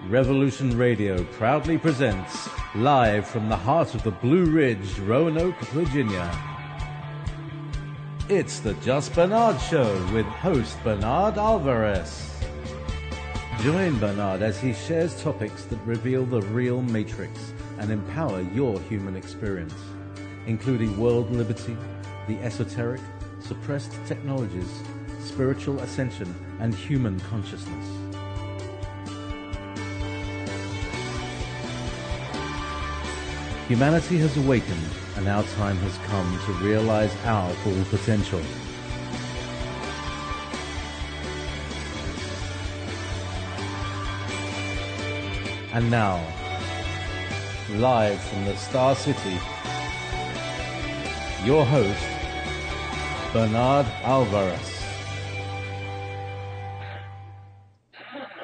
Revolution Radio proudly presents, live from the heart of the Blue Ridge, Roanoke, Virginia. It's the Just Bernard Show with host Bernard Alvarez. Join Bernard as he shares topics that reveal the real matrix and empower your human experience, including world liberty, the esoteric, suppressed technologies, spiritual ascension, and human consciousness. Humanity has awakened, and our time has come to realize our full potential. And now, live from the Star City, your host, Bernard Alvarez.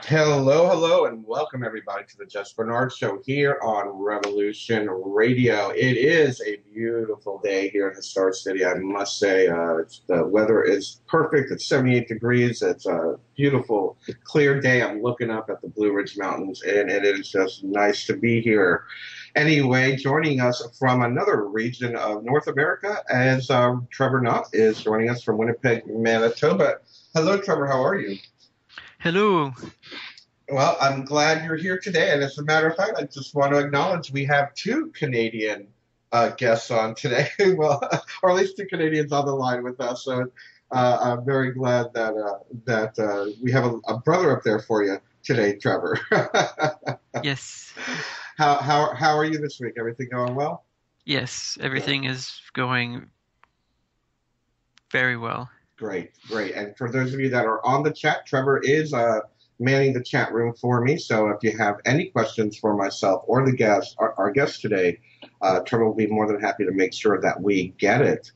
Hello, and welcome everybody to the Just Bernard Show here on Revolution Radio. It is a beautiful day here in the Star City, I must say. The weather is perfect. It's 78 degrees. It's a beautiful, clear day. I'm looking up at the Blue Ridge Mountains, and it is just nice to be here. Anyway, joining us from another region of North America as Trevor Knott is joining us from Winnipeg, Manitoba. Hello, Trevor. How are you? Hello. Well, I'm glad you're here today. And as a matter of fact, I just want to acknowledge we have two Canadian guests on today. Well, or at least two Canadians on the line with us. So I'm very glad that we have a brother up there for you today, Trevor. Yes. How are you this week? Everything going well? Yes, everything is going very well. Great. And for those of you that are on the chat, Trevor is manning the chat room for me. So if you have any questions for myself or the guest, our guest today, Trevor will be more than happy to make sure that we get it.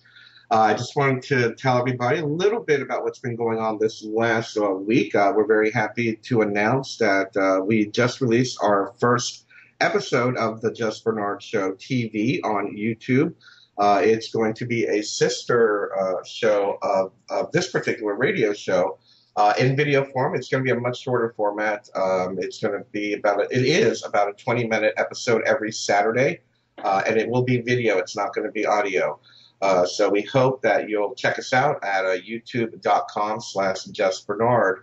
I just wanted to tell everybody a little bit about what's been going on this last week. We're very happy to announce that we just released our first episode of the Just Bernard Show TV on YouTube. It's going to be a sister show of this particular radio show in video form. It's going to be a much shorter format. It's going to be about a 20-minute episode every Saturday, and it will be video. It's not going to be audio. So we hope that you'll check us out at youtube.com/justbernard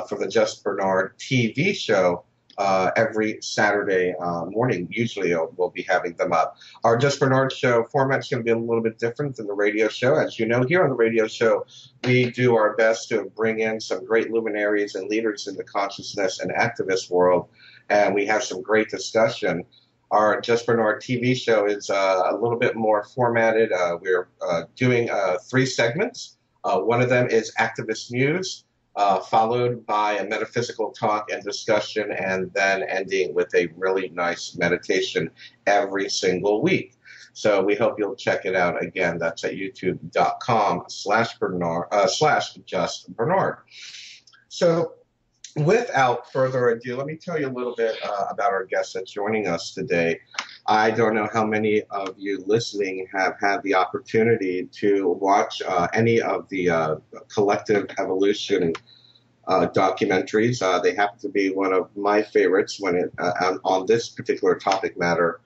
for the Just Bernard TV show. Every Saturday morning. Usually we'll be having them up. Our Just Bernard Show format is going to be a little bit different than the radio show. As you know, here on the radio show, we do our best to bring in some great luminaries and leaders in the consciousness and activist world, and we have some great discussion. Our Just Bernard TV show is a little bit more formatted. We're doing 3 segments. One of them is Activist News, followed by a metaphysical talk and discussion, and then ending with a really nice meditation every single week. So we hope you'll check it out. Again, that's at youtube.com/justbernard. So without further ado, let me tell you a little bit about our guest that's joining us today. I don't know how many of you listening have had the opportunity to watch any of the collective evolution documentaries. They happen to be one of my favorites on this particular topic matter.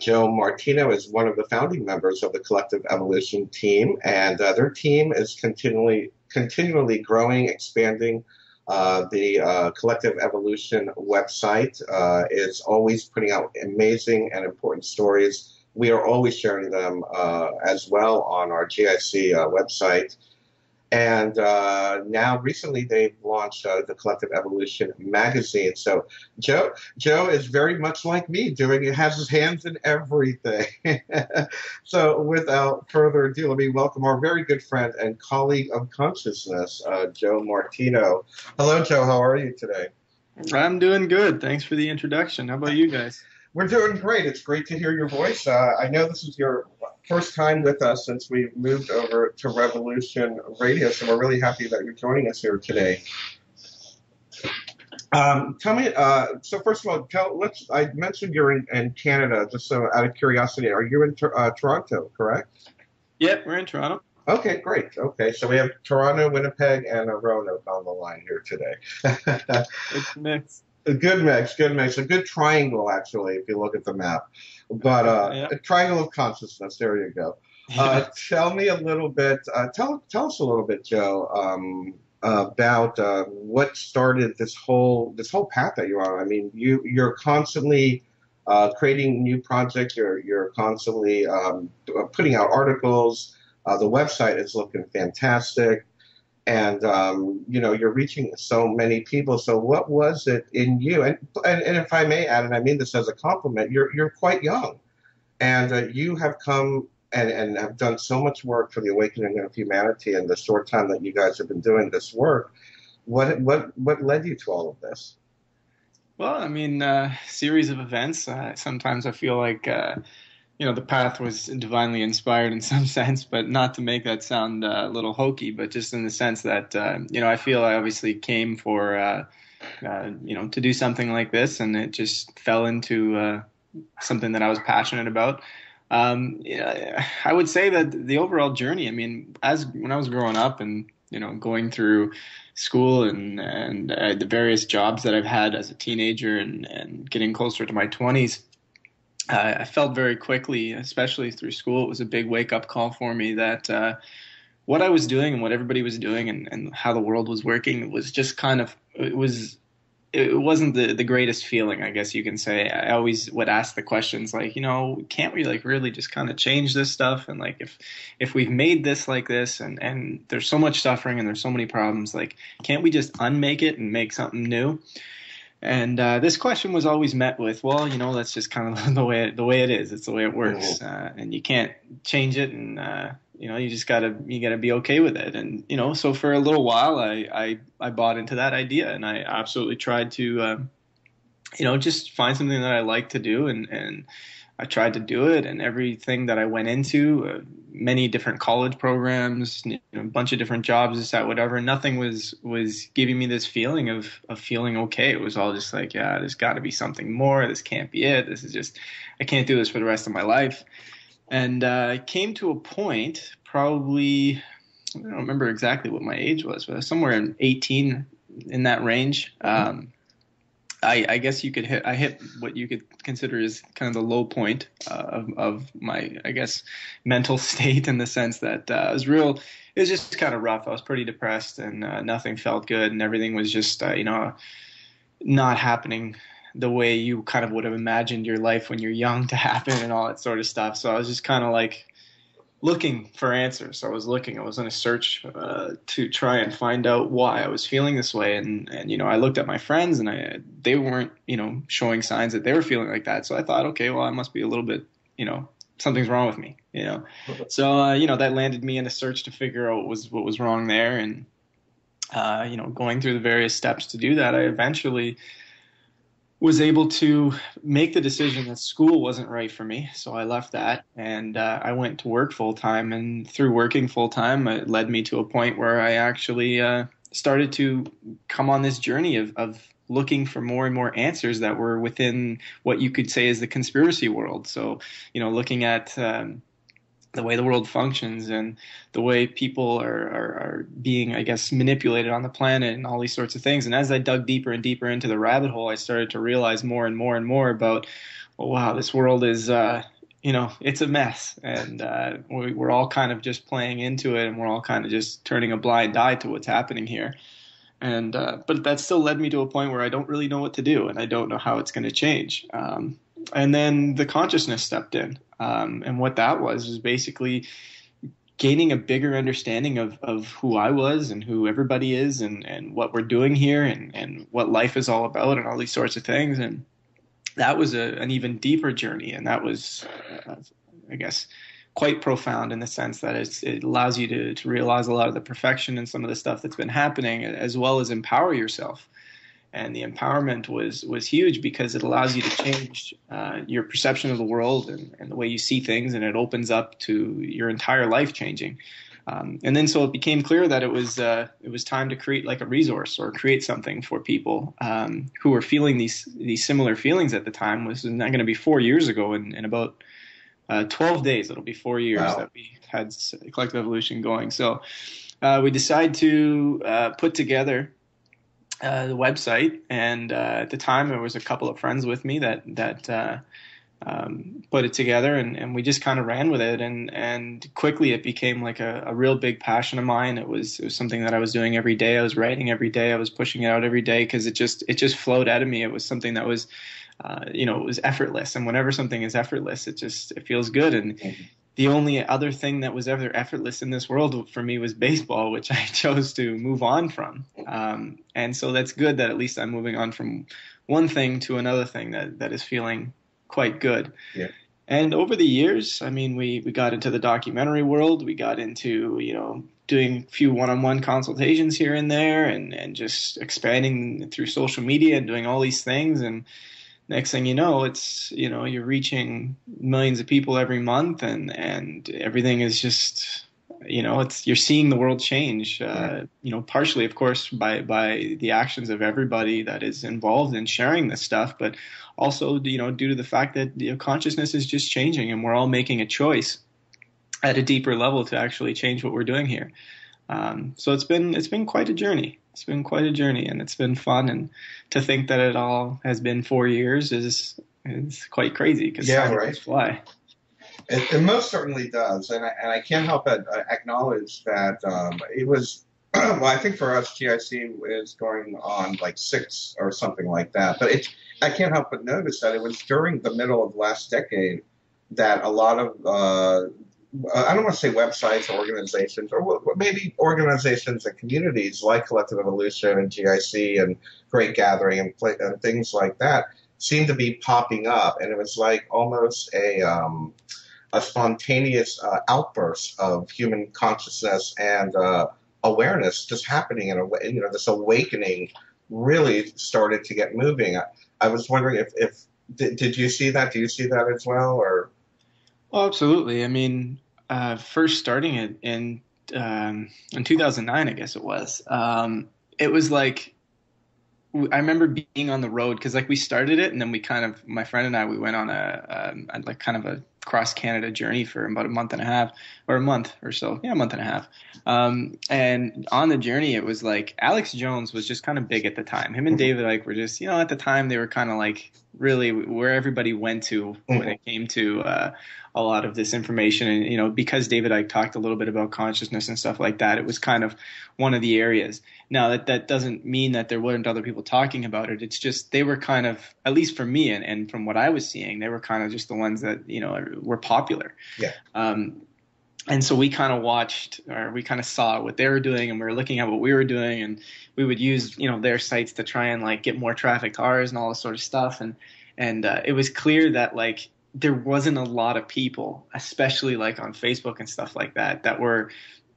Joe Martino is one of the founding members of the Collective Evolution team, and their team is continually growing, expanding. The Collective Evolution website is always putting out amazing and important stories. We are always sharing them as well on our GIC website. And now recently they've launched the Collective Evolution magazine. So Joe is very much like me, has his hands in everything. So without further ado, let me welcome our very good friend and colleague of consciousness, Joe Martino. Hello, Joe. How are you today? I'm doing good. Thanks for the introduction. How about you guys? We're doing great. It's great to hear your voice. I know this is your first time with us since we moved over to Revolution Radio, so we're really happy that you're joining us here today. Tell me, so first of all, I mentioned you're in Canada, just so out of curiosity. Are you in Toronto, correct? Yep, we're in Toronto. Okay, great. Okay, so we have Toronto, Winnipeg, and Roanoke on the line here today. It's mixed. A good mix, good mix, a good triangle actually, if you look at the map. But Yeah. a triangle of consciousness. There you go. Yeah. Tell me a little bit. Tell us a little bit, Joe, about what started this whole path that you're on. I mean, you're constantly creating new projects. You're constantly putting out articles. The website is looking fantastic. And you're reaching so many people. So what was it in you? And if I may add, and I mean this as a compliment, you're quite young, and you have come and have done so much work for the awakening of humanity in the short time that you guys have been doing this work. What led you to all of this? Well, I mean, series of events. Sometimes I feel like, the path was divinely inspired in some sense, but not to make that sound a little hokey, but just in the sense that, I feel I obviously came for, to do something like this, and it just fell into something that I was passionate about. I would say that the overall journey, I mean, when I was growing up and, going through school and the various jobs that I've had as a teenager and getting closer to my 20s, I felt very quickly, especially through school, it was a big wake-up call for me that what I was doing and what everybody was doing and how the world was working was just kind of, it wasn't the greatest feeling, I guess you can say. I always would ask the questions like, can't we like really just kind of change this stuff? And like, if we've made this like this and there's so much suffering and there's so many problems, like, can't we just unmake it and make something new? And this question was always met with, well, that's just kind of the way it is. It's the way it works, and you can't change it. And you just gotta be okay with it. And so for a little while, I bought into that idea, and I absolutely tried to just find something that I like to do, and I tried to do it. And everything that I went into, many different college programs, a bunch of different jobs, this, that, whatever, nothing was giving me this feeling of feeling okay. It was all just like, yeah, there's got to be something more. This can't be it. This is just, I can't do this for the rest of my life. And I came to a point, probably, I don't remember exactly what my age was, but somewhere in 18, in that range. I guess I hit what you could consider as kind of the low point of my, I guess, mental state, in the sense that it was just kind of rough. I was pretty depressed, and nothing felt good, and everything was just, not happening the way you kind of would have imagined your life when you're young to happen and all that sort of stuff. So I was just kind of like looking for answers. I was on a search to try and find out why I was feeling this way. And I looked at my friends, and they weren't, showing signs that they were feeling like that. So I thought, okay, well, I must be a little bit, something's wrong with me, So, that landed me in a search to figure out what was wrong there. And, going through the various steps to do that, I eventually was able to make the decision that school wasn't right for me. So I left that, and I went to work full time. And through working full time, it led me to a point where I actually started to come on this journey of looking for more and more answers that were within what you could say is the conspiracy world. So, looking at the way the world functions and the way people are being, I guess, manipulated on the planet and all these sorts of things. And as I dug deeper and deeper into the rabbit hole, I started to realize more and more and more about, well, wow, this world is, it's a mess. And we're all kind of just playing into it, and we're all kind of just turning a blind eye to what's happening here. And but that still led me to a point where I don't really know what to do, and I don't know how it's going to change. And then the consciousness stepped in. And what that was basically gaining a bigger understanding of who I was and who everybody is, and what we're doing here, and what life is all about, and all these sorts of things. And that was an even deeper journey. And that was, I guess, quite profound, in the sense that it allows you to realize a lot of the perfection and some of the stuff that's been happening, as well as empower yourself. And the empowerment was huge, because it allows you to change your perception of the world and the way you see things, and it opens up to your entire life changing. And then so it became clear that it was time to create like a resource, or create something for people who were feeling these similar feelings at the time. This is not going to be 4 years ago, in about 12 days. It'll be 4 years Wow. that we had Collective Evolution going. So we decided to put together the website, and at the time there was a couple of friends with me that put it together, and we just kind of ran with it, and quickly it became like a real big passion of mine. It was something that I was doing every day. I was writing every day. I was pushing it out every day because it just flowed out of me. It was something that was it was effortless, and whenever something is effortless, it feels good. And the only other thing that was ever effortless in this world for me was baseball, which I chose to move on from. And so that's good that at least I'm moving on from one thing to another thing that is feeling quite good. Yeah. And over the years, I mean, we got into the documentary world. We got into, doing a few one-on-one consultations here and there, and just expanding through social media and doing all these things. And next thing you know, it's, you're reaching millions of people every month, and everything is just, you're seeing the world change, partially, of course, by the actions of everybody that is involved in sharing this stuff, but also, due to the fact that consciousness is just changing, and we're all making a choice at a deeper level to actually change what we're doing here. So it's been quite a journey. It's been quite a journey, and it's been fun. And to think that it all has been 4 years is quite crazy, because time does fly. It most certainly does, and I can't help but acknowledge that it was. Well, I think for us, GIC is going on like 6 or something like that. But I can't help but notice that it was during the middle of last decade that a lot of I don't want to say websites or organizations, or maybe organizations and communities like Collective Evolution and GIC and Great Gathering and things like that seemed to be popping up, and it was like almost a spontaneous outburst of human consciousness and awareness just happening in a way. This awakening really started to get moving. I was wondering if did you see that? Do you see that as well, or? Oh, absolutely. I mean, first starting it in 2009, I guess it was like, I remember being on the road, because like we started it, and then my friend and I, we went on a cross Canada journey for about a month and a half, or a month or so. Yeah, a month and a half. And on the journey, it was like Alex Jones was just kind of big at the time. Him and David Icke were just, at the time they were kind of like really where everybody went to when it came to a lot of this information. And, because David Icke talked a little bit about consciousness and stuff like that, it was kind of one of the areas. Now, that doesn't mean that there weren't other people talking about it. It's just they were kind of, at least for me and from what I was seeing, they were kind of just the ones that, were popular. Yeah. And so we kind of watched, or we kind of saw what they were doing, and we were looking at what we were doing, and we would use, their sites to try and like get more traffic to ours and all this sort of stuff. And it was clear that like there wasn't a lot of people, especially like on Facebook and stuff like that were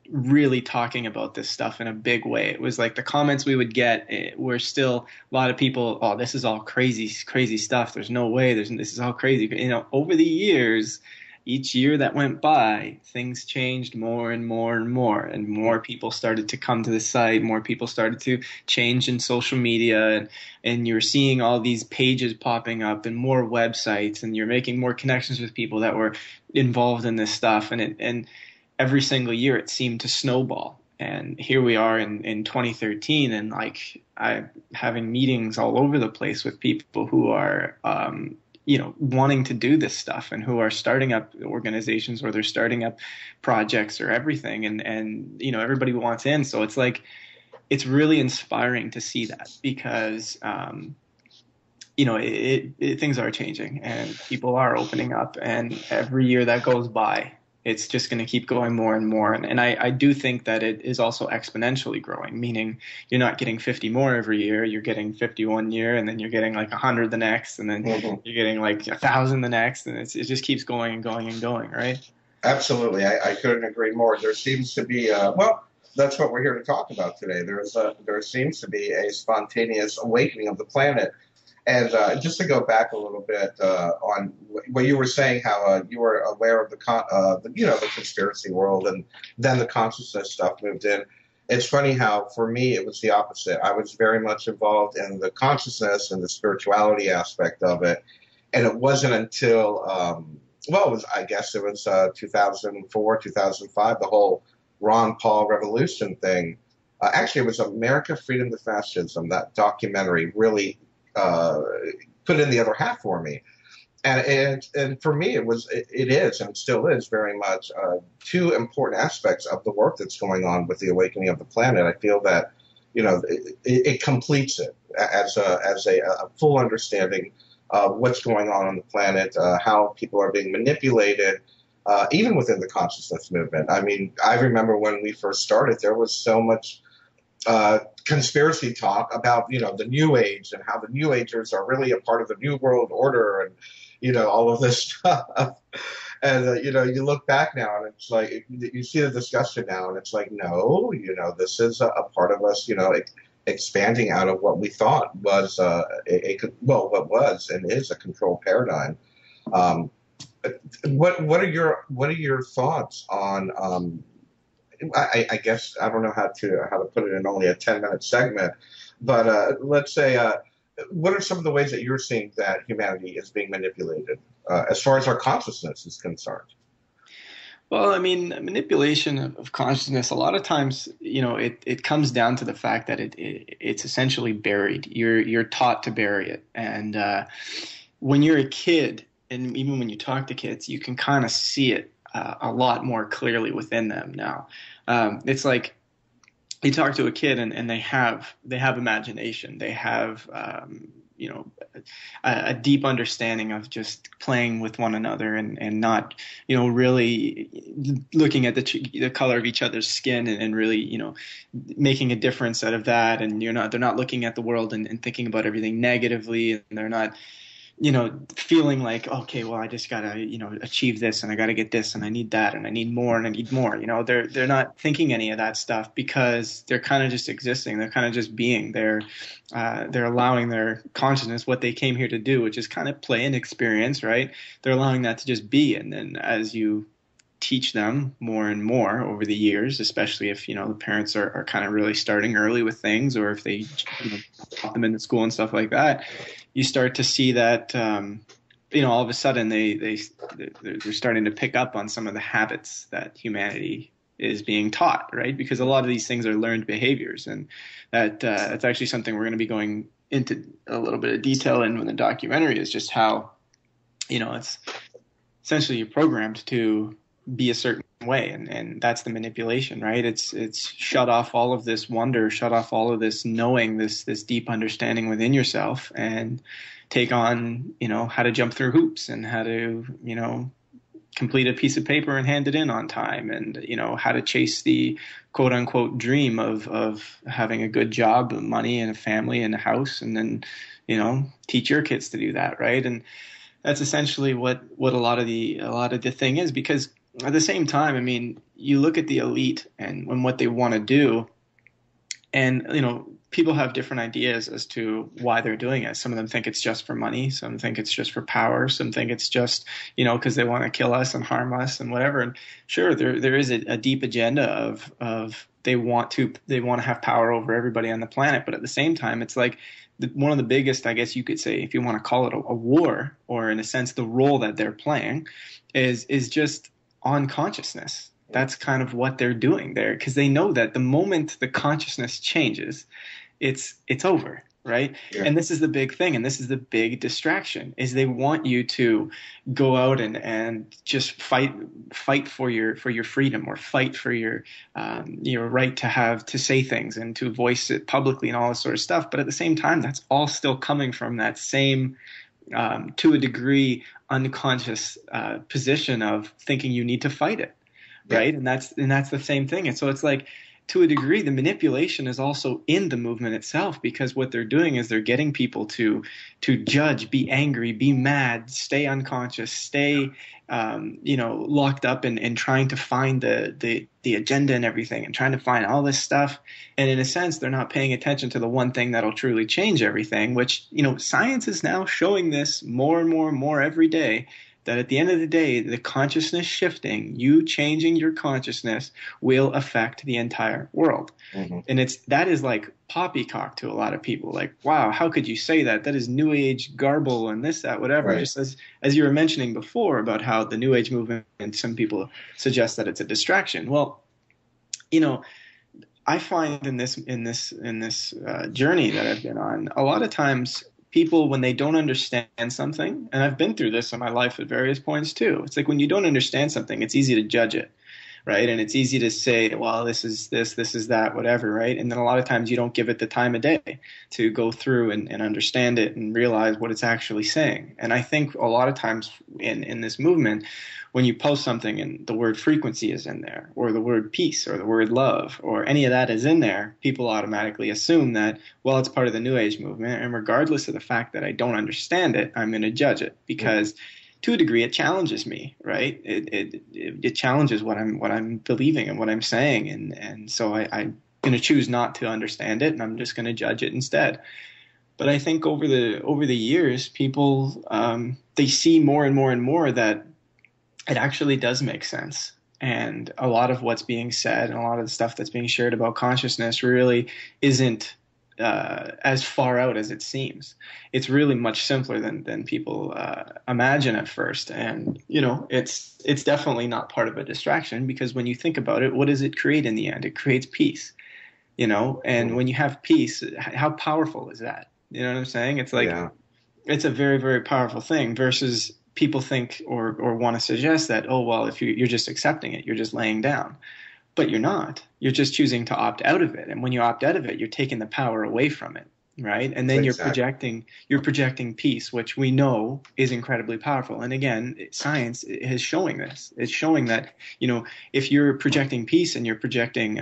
really talking about this stuff in a big way. It was like the comments we would get were still a lot of people, oh, this is all crazy stuff. There's no way. This is all crazy. Over the years, each year that went by, things changed more and more and more, and more people started to come to the site. More people started to change in social media, and you're seeing all these pages popping up and more websites, and you're making more connections with people that were involved in this stuff. And every single year it seemed to snowball. And here we are in 2013, and like I'm having meetings all over the place with people who are wanting to do this stuff, and who are starting up organizations, or they're starting up projects or everything. And everybody wants in. So it's like, it's really inspiring to see that, because, things are changing, and people are opening up, and every year that goes by, it's just going to keep going more and more. And I do think that it is also exponentially growing, meaning you're not getting 50 more every year. You're getting 50 one year, and then you're getting like 100 the next, and then you're getting like 1,000 the next. And it just keeps going and going and going, right? Absolutely. I couldn't agree more. There seems to be, that's what we're here to talk about today. There seems to be a spontaneous awakening of the planet. And just to go back a little bit on what you were saying, how you were aware of the conspiracy world, and then the consciousness stuff moved in. It's funny how for me it was the opposite. I was very much involved in the consciousness and the spirituality aspect of it, and it wasn't until I guess it was 2004, 2005, the whole Ron Paul revolution thing. Actually, it was America, Freedom to Fascism. That documentary really put in the other half for me. And for me, it is, and still is very much two important aspects of the work that's going on with the awakening of the planet. I feel that, it completes it as a full understanding of what's going on the planet, how people are being manipulated, even within the consciousness movement. I mean, I remember when we first started, there was so much conspiracy talk about, the New Age and how the New Agers are really a part of the New World Order and, all of this stuff. And, you look back now and it's like, you see the discussion now and it's like, no, this is a part of us, expanding out of what we thought was what was and is a control paradigm. What are your thoughts on, I guess I don't know how to put it in only a 10-minute segment, but let's say, what are some of the ways that you're seeing that humanity is being manipulated as far as our consciousness is concerned? Well, I mean, manipulation of consciousness, a lot of times, it comes down to the fact that it's essentially buried. You're taught to bury it. And when you're a kid, and even when you talk to kids, you can kind of see it a lot more clearly within them now. It's like you talk to a kid and they have imagination. They have a deep understanding of just playing with one another and not really looking at the color of each other's skin and really making a difference out of that. And they're not looking at the world and thinking about everything negatively, and they're not feeling like, okay, well, I just gotta, achieve this and I gotta get this and I need that and I need more and I need more. They're not thinking any of that stuff because they're kind of just existing. They're kind of just being. They're allowing their consciousness what they came here to do, which is kind of play and experience, right? They're allowing that to just be. And then as you teach them more and more over the years, especially if the parents are kind of really starting early with things, or if they put them into school and stuff like that, you start to see that all of a sudden they're starting to pick up on some of the habits that humanity is being taught, right? Because a lot of these things are learned behaviors, and that's actually something we're going to be going into a little bit of detail in the documentary, is just how it's essentially you're programmed to be a certain way, and that's the manipulation, right? It's shut off all of this wonder, shut off all of this knowing, this deep understanding within yourself, and take on how to jump through hoops and how to complete a piece of paper and hand it in on time, and how to chase the quote unquote dream of having a good job, money, and a family and a house, and then teach your kids to do that, right? And that's essentially what a lot of the thing is, because at the same time, I mean, you look at the elite and what they want to do, and people have different ideas as to why they're doing it. Some of them think it's just for money. Some think it's just for power. Some think it's just because they want to kill us and harm us and whatever. And sure, there is a deep agenda of they want to have power over everybody on the planet. But at the same time, it's like one of the biggest, I guess you could say, if you want to call it a war, or in a sense the role that they're playing is just on consciousness. That's kind of what they're doing there, because they know that the moment the consciousness changes, it's over, right? Yeah. And this is the big thing, and this is the big distraction, is they want you to go out and just fight for your freedom, or fight for your right to say things and to voice it publicly and all this sort of stuff. But at the same time, that's all still coming from that same to a degree unconscious position of thinking you need to fight it, right? Yeah. And that's the same thing. And so it's like, to a degree, the manipulation is also in the movement itself, because what they're doing is they're getting people to judge, be angry, be mad, stay unconscious, stay locked up and trying to find the agenda and everything, and trying to find all this stuff. And in a sense, they're not paying attention to the one thing that'll truly change everything, which science is now showing this more and more and more every day, that at the end of the day, the consciousness shifting, you changing your consciousness, will affect the entire world. Mm-hmm. And that is like poppycock to a lot of people. Like, wow, how could you say that? That is New Age garble and this, that, whatever. Right. Just as you were mentioning before about how the New Age movement, and some people suggest that it's a distraction. Well, I find in this journey that I've been on, a lot of times people, when they don't understand something, and I've been through this in my life at various points too. It's like when you don't understand something, it's easy to judge it, right? And it's easy to say, well, this is that, whatever, right? And then a lot of times you don't give it the time of day to go through and understand it and realize what it's actually saying. And I think a lot of times in this movement, when you post something and the word frequency is in there, or the word peace, or the word love, or any of that is in there, people automatically assume that, well, it's part of the New Age movement. And regardless of the fact that I don't understand it, I'm going to judge it because to a degree it challenges me, right? It challenges what I'm believing and what I'm saying. And so I'm going to choose not to understand it, and I'm just going to judge it instead. But I think over the years, people, they see more and more and more that it actually does make sense. And a lot of what's being said and a lot of the stuff that's being shared about consciousness really isn't as far out as it seems. It's really much simpler than people imagine at first. And, it's definitely not part of a distraction, because when you think about it, what does it create in the end? It creates peace, and when you have peace, how powerful is that? You know what I'm saying? It's like, It's a very, very powerful thing versus people think or want to suggest that, oh, well, if you're just accepting it, you're just laying down. But you're not. You're just choosing to opt out of it. And when you opt out of it, you're taking the power away from it, right? And then you're projecting peace, which we know is incredibly powerful. And again, science is showing this. It's showing that, if you're projecting peace and you're projecting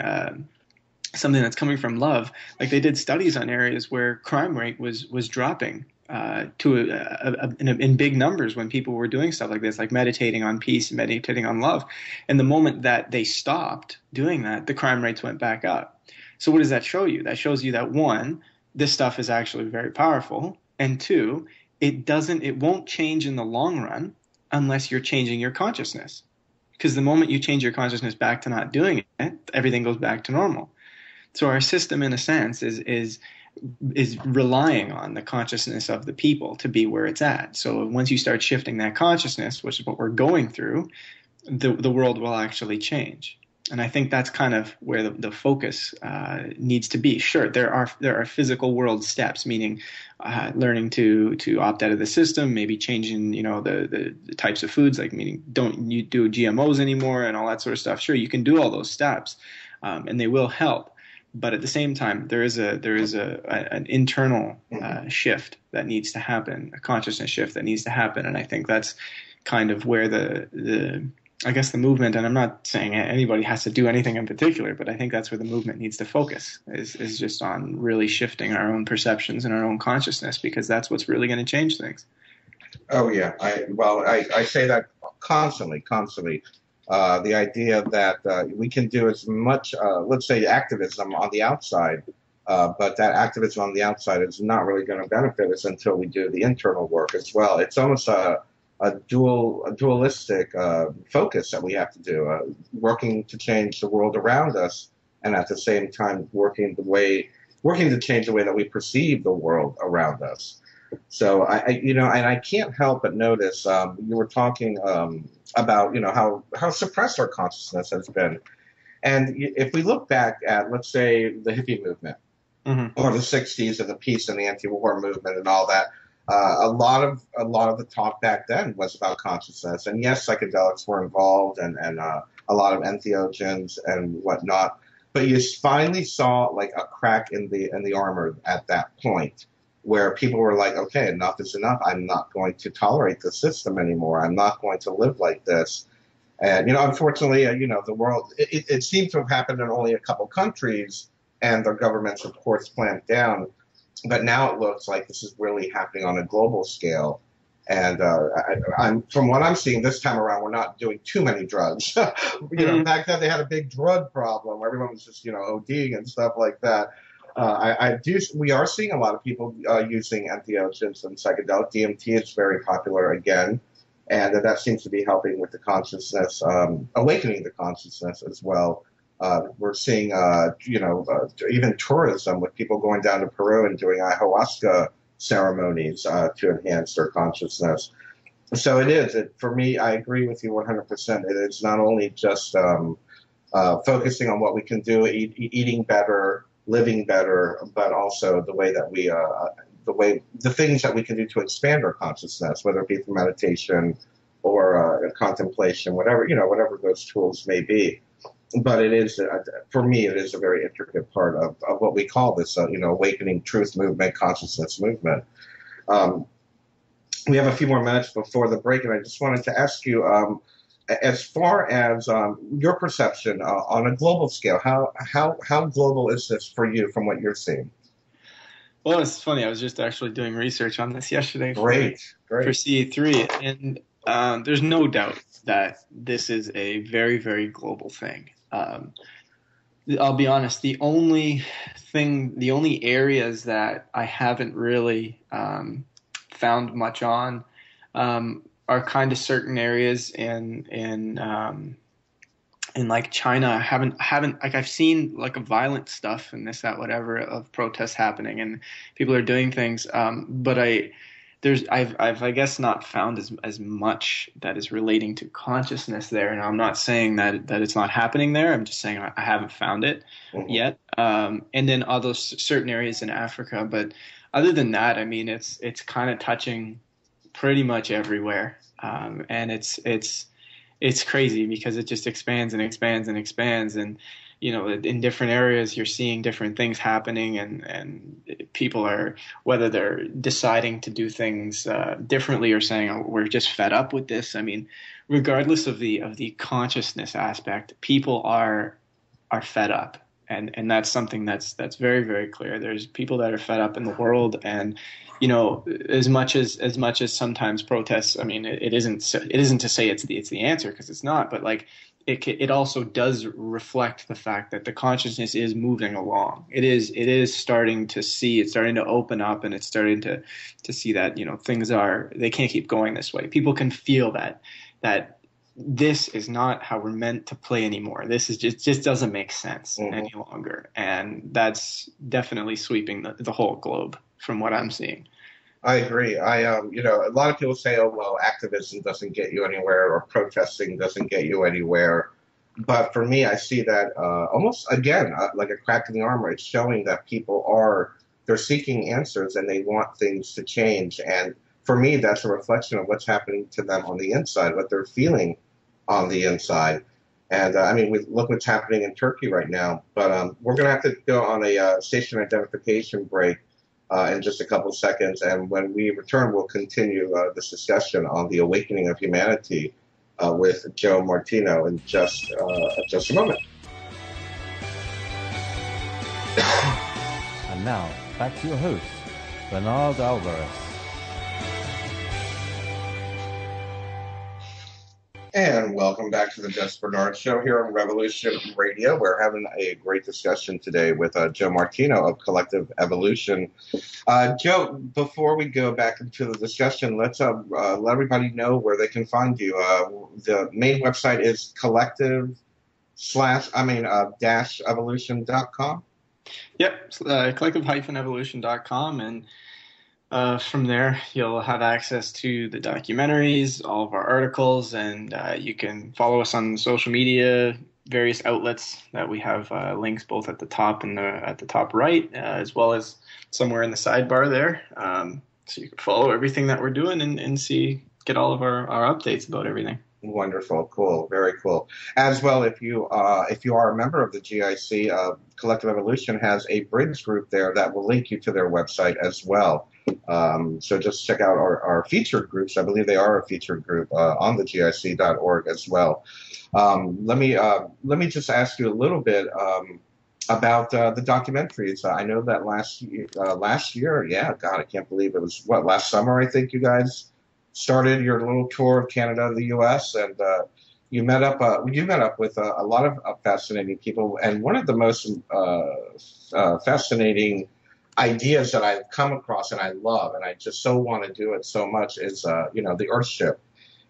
something that's coming from love, like they did studies on areas where crime rate was dropping in big numbers when people were doing stuff like this, like meditating on peace, meditating on love. And the moment that they stopped doing that, the crime rates went back up. So what does that show you? That shows you that, one, this stuff is actually very powerful, and two, it won't change in the long run unless you're changing your consciousness. Because the moment you change your consciousness back to not doing it, everything goes back to normal. So our system, in a sense, is relying on the consciousness of the people to be where it's at. So once you start shifting that consciousness, which is what we're going through, the world will actually change. And I think that's kind of where the focus needs to be. Sure, there are physical world steps, meaning learning to opt out of the system, maybe changing the types of foods, like meaning don't you do GMOs anymore and all that sort of stuff. Sure, you can do all those steps, and they will help. But at the same time, there is an internal shift that needs to happen, a consciousness shift that needs to happen, and I think that's kind of where the movement, and I'm not saying anybody has to do anything in particular, but I think that's where the movement needs to focus, is just on really shifting our own perceptions and our own consciousness, because that's what's really going to change things. Oh yeah, I say that constantly. The idea that we can do as much, let's say, activism on the outside, but that activism on the outside is not really going to benefit us until we do the internal work as well. It's almost a dualistic focus that we have to do, working to change the world around us, and at the same time working to change the way that we perceive the world around us. So and I can't help but notice you were talking about how suppressed our consciousness has been, and if we look back at, let's say, the hippie movement, or the '60s and the peace and the anti-war movement and all that, a lot of the talk back then was about consciousness, and yes, psychedelics were involved and a lot of entheogens and whatnot, but you finally saw like a crack in the armor at that point, where people were like, okay, enough is enough. I'm not going to tolerate the system anymore. I'm not going to live like this. And, unfortunately, the world, it seems to have happened in only a couple countries, and their governments, of course, clamped down. But now it looks like this is really happening on a global scale. And from what I'm seeing this time around, we're not doing too many drugs. Back then they had a big drug problem where everyone was just, ODing and stuff like that. We are seeing a lot of people using entheogens and psychedelic. DMT is very popular again, and that seems to be helping with the consciousness, awakening the consciousness as well. We're seeing, even tourism, with people going down to Peru and doing ayahuasca ceremonies to enhance their consciousness. So it is. For me, I agree with you 100%. It is not only just focusing on what we can do, eating better, living better, but also the way that the things that we can do to expand our consciousness, whether it be through meditation or contemplation, whatever those tools may be. But it is, for me, it is a very intricate part of what we call this, awakening truth movement, consciousness movement. We have a few more minutes before the break, and I just wanted to ask you, as far as your perception on a global scale, how global is this for you from what you're seeing? Well, it's funny. I was just actually doing research on this yesterday Great. for CE3, and there's no doubt that this is a very, very global thing. I'll be honest. The only areas that I haven't really found much on are kind of certain areas in like China. I haven't like I've seen like a violent stuff and this, that, whatever of protests happening and people are doing things. But I've I guess not found as much that is relating to consciousness there. And I'm not saying that it's not happening there. I'm just saying I haven't found it yet. And then other certain areas in Africa. But other than that, I mean, it's kind of touching pretty much everywhere. And it's crazy because it just expands and expands and expands. And, in different areas, you're seeing different things happening and people are, whether they're deciding to do things differently or saying, oh, we're just fed up with this. I mean, regardless of the consciousness aspect, people are fed up. And that's something that's very, very clear. There's people that are fed up in the world, and as much as sometimes protests. I mean, it isn't to say it's the answer, because it's not. But like it also does reflect the fact that the consciousness is moving along. It is starting to see. It's starting to open up, and it's starting to see that things they can't keep going this way. People can feel that this is not how we're meant to play anymore. This is just doesn't make sense any longer. And that's definitely sweeping the whole globe from what I'm seeing. I agree. A lot of people say, oh, well, activism doesn't get you anywhere or protesting doesn't get you anywhere. But for me, I see that almost, again, like a crack in the armor. It's showing that they're seeking answers and they want things to change. And for me, that's a reflection of what's happening to them on the inside, what they're feeling on the inside. And look what's happening in Turkey right now. But we're going to have to go on a station identification break in just a couple seconds. And when we return, we'll continue this discussion on the awakening of humanity with Joe Martino in just a moment. And now, back to your host, Bernard Alvarez. And welcome back to the justBernard Show here on Revolution Radio. We're having a great discussion today with Joe Martino of Collective Evolution. Joe, before we go back into the discussion, let's let everybody know where they can find you. The main website is collective-evolution.com. Yep, collective-evolution.com, and from there, you'll have access to the documentaries, all of our articles, and you can follow us on social media, various outlets that we have links both at the top and at the top right, as well as somewhere in the sidebar there. So you can follow everything that we're doing and get all of our updates about everything. Wonderful, cool, very cool. As well, if you are a member of the GIC, Collective Evolution has a bridge group there that will link you to their website as well. So just check out our featured groups. I believe they are a featured group on the GIC.org as well. Let me just ask you a little bit about the documentaries. I know that last year, yeah, God, I can't believe it was last summer. I think you guys started your little tour of Canada, the U.S., and you met up with a lot of fascinating people. And one of the most fascinating ideas that I've come across and I love, and I just so want to do it so much, is the Earthship.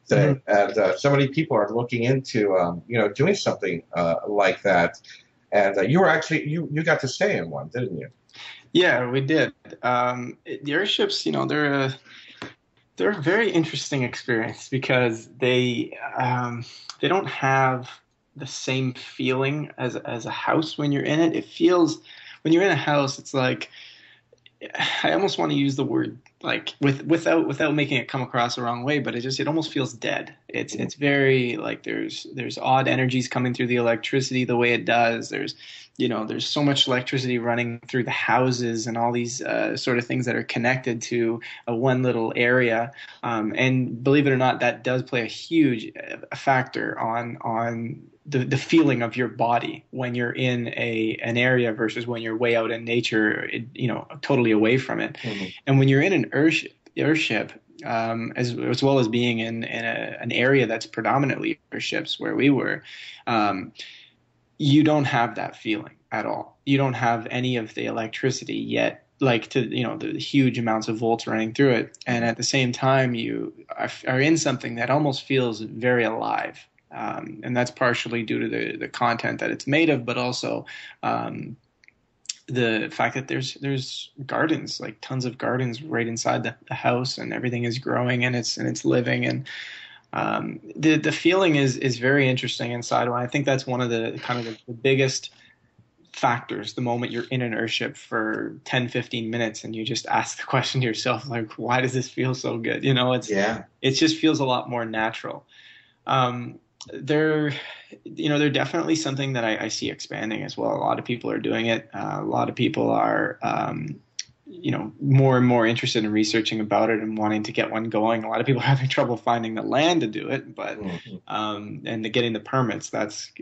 And so many people are looking into doing something like that. And you were actually you got to stay in one, didn't you? Yeah, we did. The Earthships, they're a very interesting experience because they don't have the same feeling as a house when you're in it. It feels when you're in a house, it's like I almost want to use the word like without making it come across the wrong way, but it almost feels dead. It's very like there's odd energies coming through the electricity the way it does. There's so much electricity running through the houses and all these sort of things that are connected to one little area. And believe it or not, that does play a huge factor on the feeling of your body when you're in an area versus when you're way out in nature, totally away from it. Mm-hmm. And when you're in an airship, as well as being in an area that's predominantly airships where we were, you don't have that feeling at all. You don't have any of the electricity yet, like the huge amounts of volts running through it. And at the same time, you are in something that almost feels very alive. And that's partially due to the content that it's made of, but also the fact that there's gardens, like tons of gardens right inside the house, and everything is growing and it's living. And the feeling is very interesting inside. And I think that's one of the kind of the biggest factors the moment you're in an airship for 10, 15 minutes and you just ask the question to yourself, like, why does this feel so good? It just feels a lot more natural. They're definitely something that I see expanding as well. A lot of people are doing it. A lot of people are, more and more interested in researching about it and wanting to get one going. A lot of people are having trouble finding the land to do it, but and getting the permits,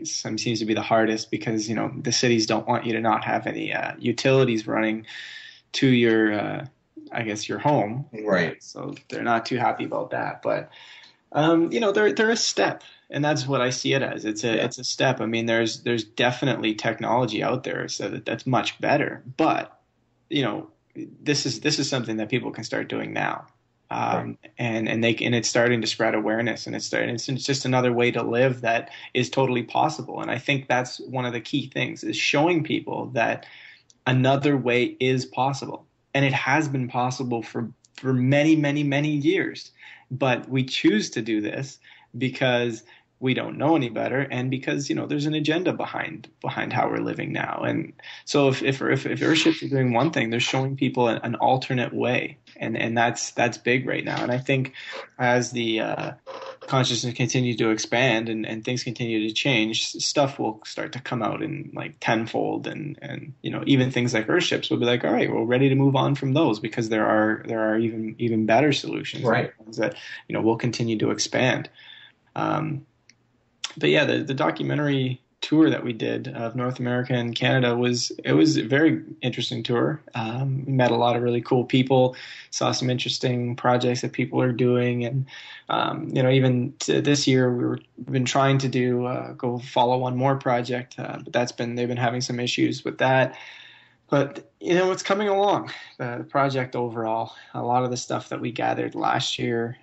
seems to be the hardest because, the cities don't want you to not have any utilities running to your, your home. Right. So they're not too happy about that, but they're a step, and that's what I see it as. It's a step. I mean, there's definitely technology out there so that's much better, but this is something that people can start doing now, and it's starting to spread awareness, and it's just another way to live that is totally possible. And I think that's one of the key things, is showing people that another way is possible, and it has been possible for many, many, many years. But we choose to do this because we don't know any better, and because there's an agenda behind how we're living now. And so if airships are doing one thing, they're showing people an alternate way, and that's big right now. And I think as the consciousness continues to expand and things continue to change, stuff will start to come out in like tenfold, and even things like airships will be like, all right, we're ready to move on from those because there are even better solutions, right? That will continue to expand. But yeah, the documentary tour that we did of North America and Canada was a very interesting tour. We met a lot of really cool people, saw some interesting projects that people are doing, and even this year we've been trying to go follow one more project, but they've been having some issues with that. But it's coming along. The project overall, a lot of the stuff that we gathered last year.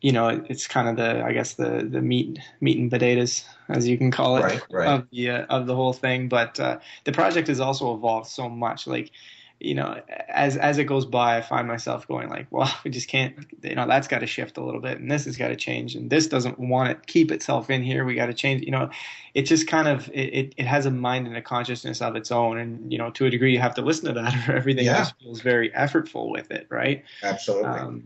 It's kind of the meat and potatoes, as you can call it, right. of the whole thing. But the project has also evolved so much. Like, as it goes by, I find myself going like, well, we just can't. That's got to shift a little bit, and this has got to change, and this doesn't want to keep itself in here. We got to change. It just kind of it has a mind and a consciousness of its own, and to a degree, you have to listen to that, or everything just feels very effortful with it, right? Absolutely.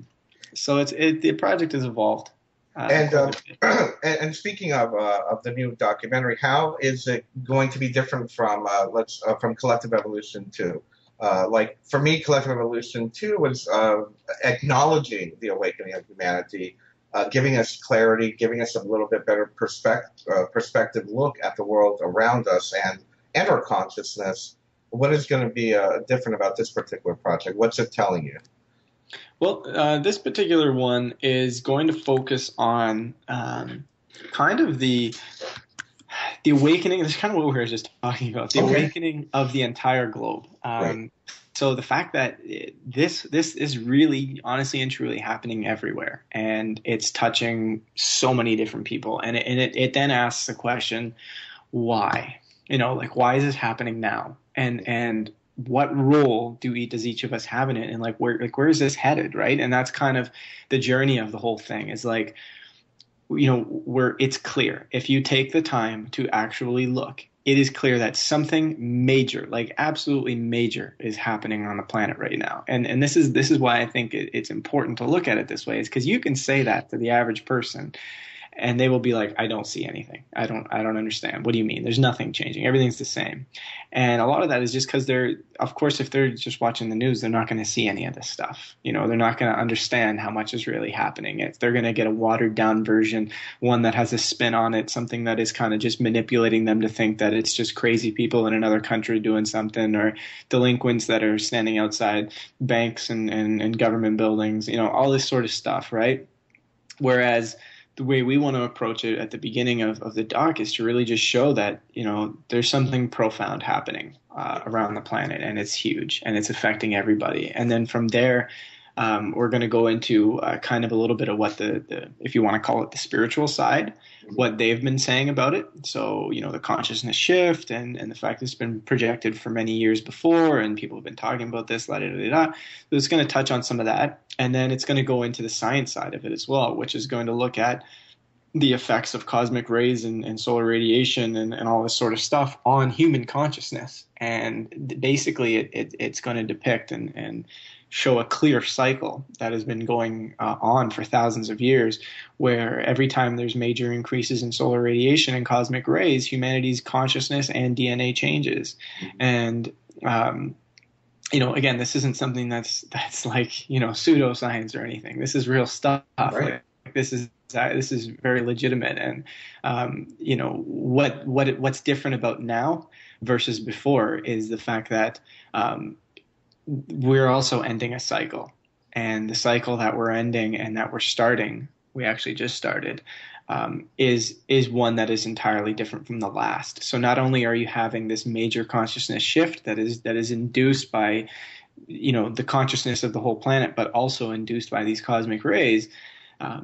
So the project has evolved. And speaking of the new documentary, how is it going to be different from from Collective Evolution 2? Like for me, Collective Evolution 2 was acknowledging the awakening of humanity, giving us clarity, giving us a little bit better perspective look at the world around us and our consciousness. What is going to be different about this particular project? What's it telling you? Well, this particular one is going to focus on kind of the awakening. This is kind of what we were just talking about, the awakening of the entire globe. Right. So the fact that this is really, honestly and truly happening everywhere, and it's touching so many different people, and it then asks the question, why? Why is this happening now? And what role does each of us have in it, and where is this headed, right? And that's kind of the journey of the whole thing, is like where it's clear. If you take the time to actually look, it is clear that something major, like absolutely major, is happening on the planet right now. And this is why I think it's important to look at it this way, is because you can say that to the average person, and they will be like, I don't see anything. I don't understand. What do you mean? There's nothing changing. Everything's the same. And a lot of that is just because of course, if they're just watching the news, they're not going to see any of this stuff. They're not going to understand how much is really happening. They're going to get a watered down version, one that has a spin on it, something that is kind of just manipulating them to think that it's just crazy people in another country doing something, or delinquents that are standing outside banks and government buildings, all this sort of stuff, right? Whereas the way we want to approach it at the beginning of the doc is to really just show that, there's something profound happening around the planet, and it's huge, and it's affecting everybody. And then from there, we're going to go into kind of a little bit of what the if you want to call it the spiritual side, what they've been saying about it. So, the consciousness shift and the fact that it's been projected for many years before, and people have been talking about this, So it's going to touch on some of that. And then it's going to go into the science side of it as well, which is going to look at the effects of cosmic rays and solar radiation and all this sort of stuff on human consciousness. And basically it's going to depict and show a clear cycle that has been going on for thousands of years, where every time there's major increases in solar radiation and cosmic rays, humanity's consciousness and DNA changes. And again, this isn't something that's like, pseudoscience or anything. This is real stuff. Right. Like, this is very legitimate. And, what's different about now versus before is the fact that, we're also ending a cycle, and the cycle that we're ending and that we're starting, we actually just started, is one that is entirely different from the last. So not only are you having this major consciousness shift that is induced by, the consciousness of the whole planet, but also induced by these cosmic rays,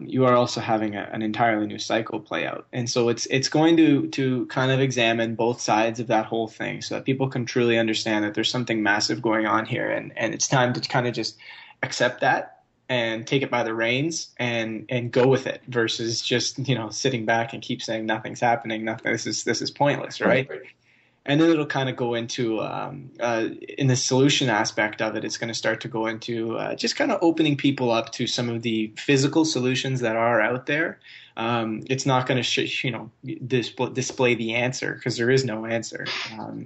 you are also having an entirely new cycle play out. And so it's going to kind of examine both sides of that whole thing, so that people can truly understand that there's something massive going on here, and it's time to kind of just accept that and take it by the reins and go with it, versus just, sitting back and keep saying nothing's happening, this is pointless, right? And then it'll kind of go into, in the solution aspect of it, it's going to start to go into just kind of opening people up to some of the physical solutions that are out there. It's not going to, display the answer, because there is no answer.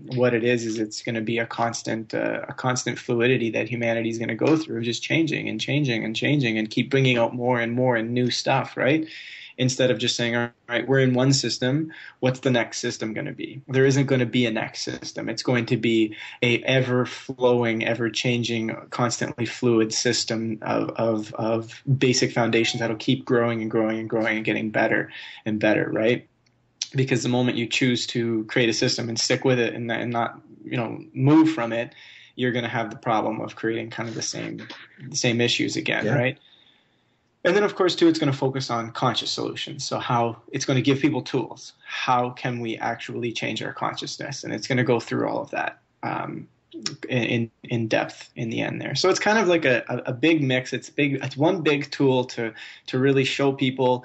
What it is it's going to be a constant fluidity that humanity is going to go through, just changing and changing and changing, and keep bringing out more and more and new stuff, right? Instead of just saying, all right, we're in one system, what's the next system going to be? There isn't going to be a next system. It's going to be a ever-flowing, ever-changing, constantly fluid system of basic foundations that'll keep growing and growing and growing and getting better and better, right? Because the moment you choose to create a system and stick with it and not, move from it, you're going to have the problem of creating kind of the same issues again, yeah. Right? And then, of course, too, it's going to focus on conscious solutions. So how it's going to give people tools. How can we actually change our consciousness? And it's going to go through all of that in depth in the end there. So it's kind of like a big mix. It's one big tool to really show people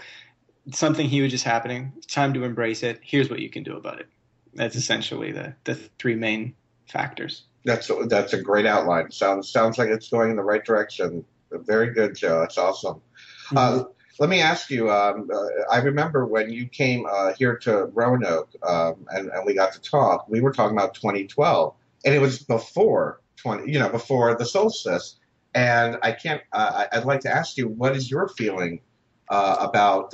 something huge is happening. It's time to embrace it. Here's what you can do about it. That's essentially the three main factors. That's a great outline. Sounds like it's going in the right direction. Very good, Joe. That's awesome. Mm-hmm. Let me ask you, I remember when you came here to Roanoke and we got to talk, we were talking about 2012, and it was before before the solstice. And I'd like to ask you, what is your feeling about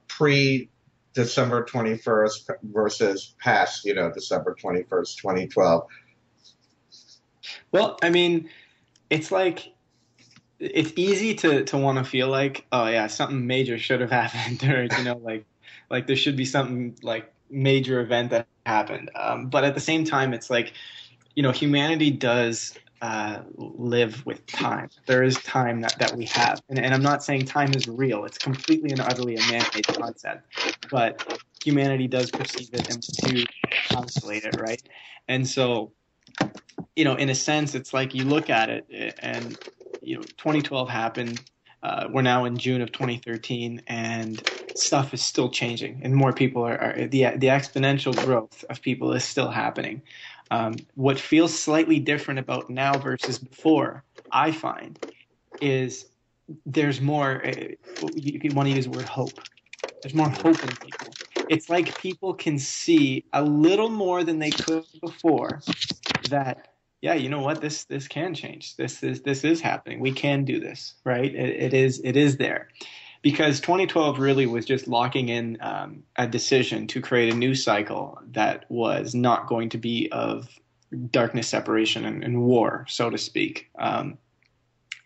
pre-December 21st versus past, December 21st, 2012? Well, I mean, it's like, it's easy to want to feel like, oh yeah, something major should have happened, or like there should be something like major event that happened. But at the same time, it's like, humanity does live with time. There is time that we have, and I'm not saying time is real. It's completely and utterly a man-made concept, but humanity does perceive it and to calculate it, right? And so, in a sense, it's like you look at it and 2012 happened, we're now in June of 2013, and stuff is still changing, and more people the exponential growth of people is still happening. What feels slightly different about now versus before, I find, is there's more. You want to use the word hope. There's more hope in people. It's like people can see a little more than they could before. That, yeah, you know what, this can change. This is happening. We can do this, right? It is there, because 2012 really was just locking in a decision to create a new cycle that was not going to be of darkness, separation, and war, so to speak.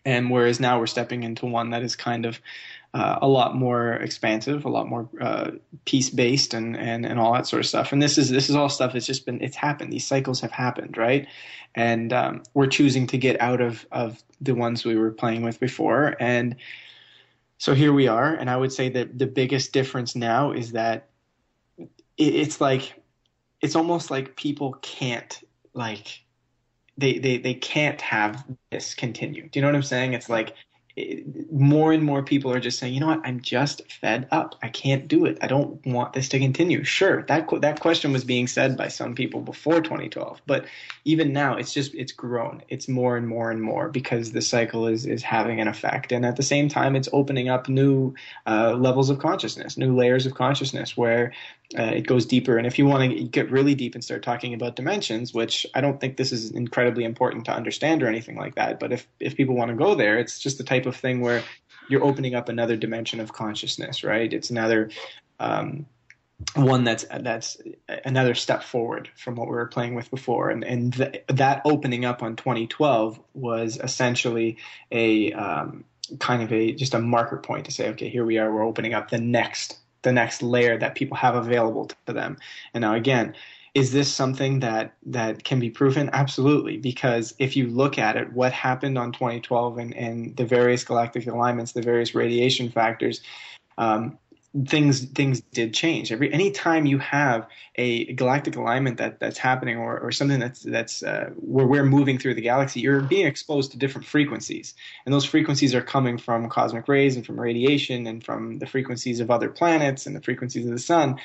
And whereas now we're stepping into one that is kind of a lot more expansive, a lot more peace-based, and all that sort of stuff. And this is all stuff that's just it's happened. These cycles have happened, right? And we're choosing to get out of the ones we were playing with before. And so here we are. And I would say that the biggest difference now is that it's almost like people can't, like, they can't have this continue. Do you know what I'm saying? It's like more and more people are just saying, you know what, I'm just fed up. I can't do it. I don't want this to continue. Sure, that question was being said by some people before 2012, but even now it's grown. It's more and more and more, because the cycle is having an effect. And at the same time, it's opening up new levels of consciousness, new layers of consciousness, where it goes deeper. And if you want to get really deep and start talking about dimensions, which I don't think this is incredibly important to understand or anything like that, but if people want to go there, it's just the type of thing where you're opening up another dimension of consciousness, right? It's another one that's another step forward from what we were playing with before. And that opening up on 2012 was essentially a kind of just a marker point to say, okay, here we are, we're opening up the next layer that people have available to them. And now again, is this something that can be proven? Absolutely, because if you look at it, what happened on 2012 and the various galactic alignments, the various radiation factors, things did change. Any time you have a galactic alignment that's happening, or something that's where we're moving through the galaxy, you're being exposed to different frequencies, and those frequencies are coming from cosmic rays and from radiation and from the frequencies of other planets and the frequencies of the sun.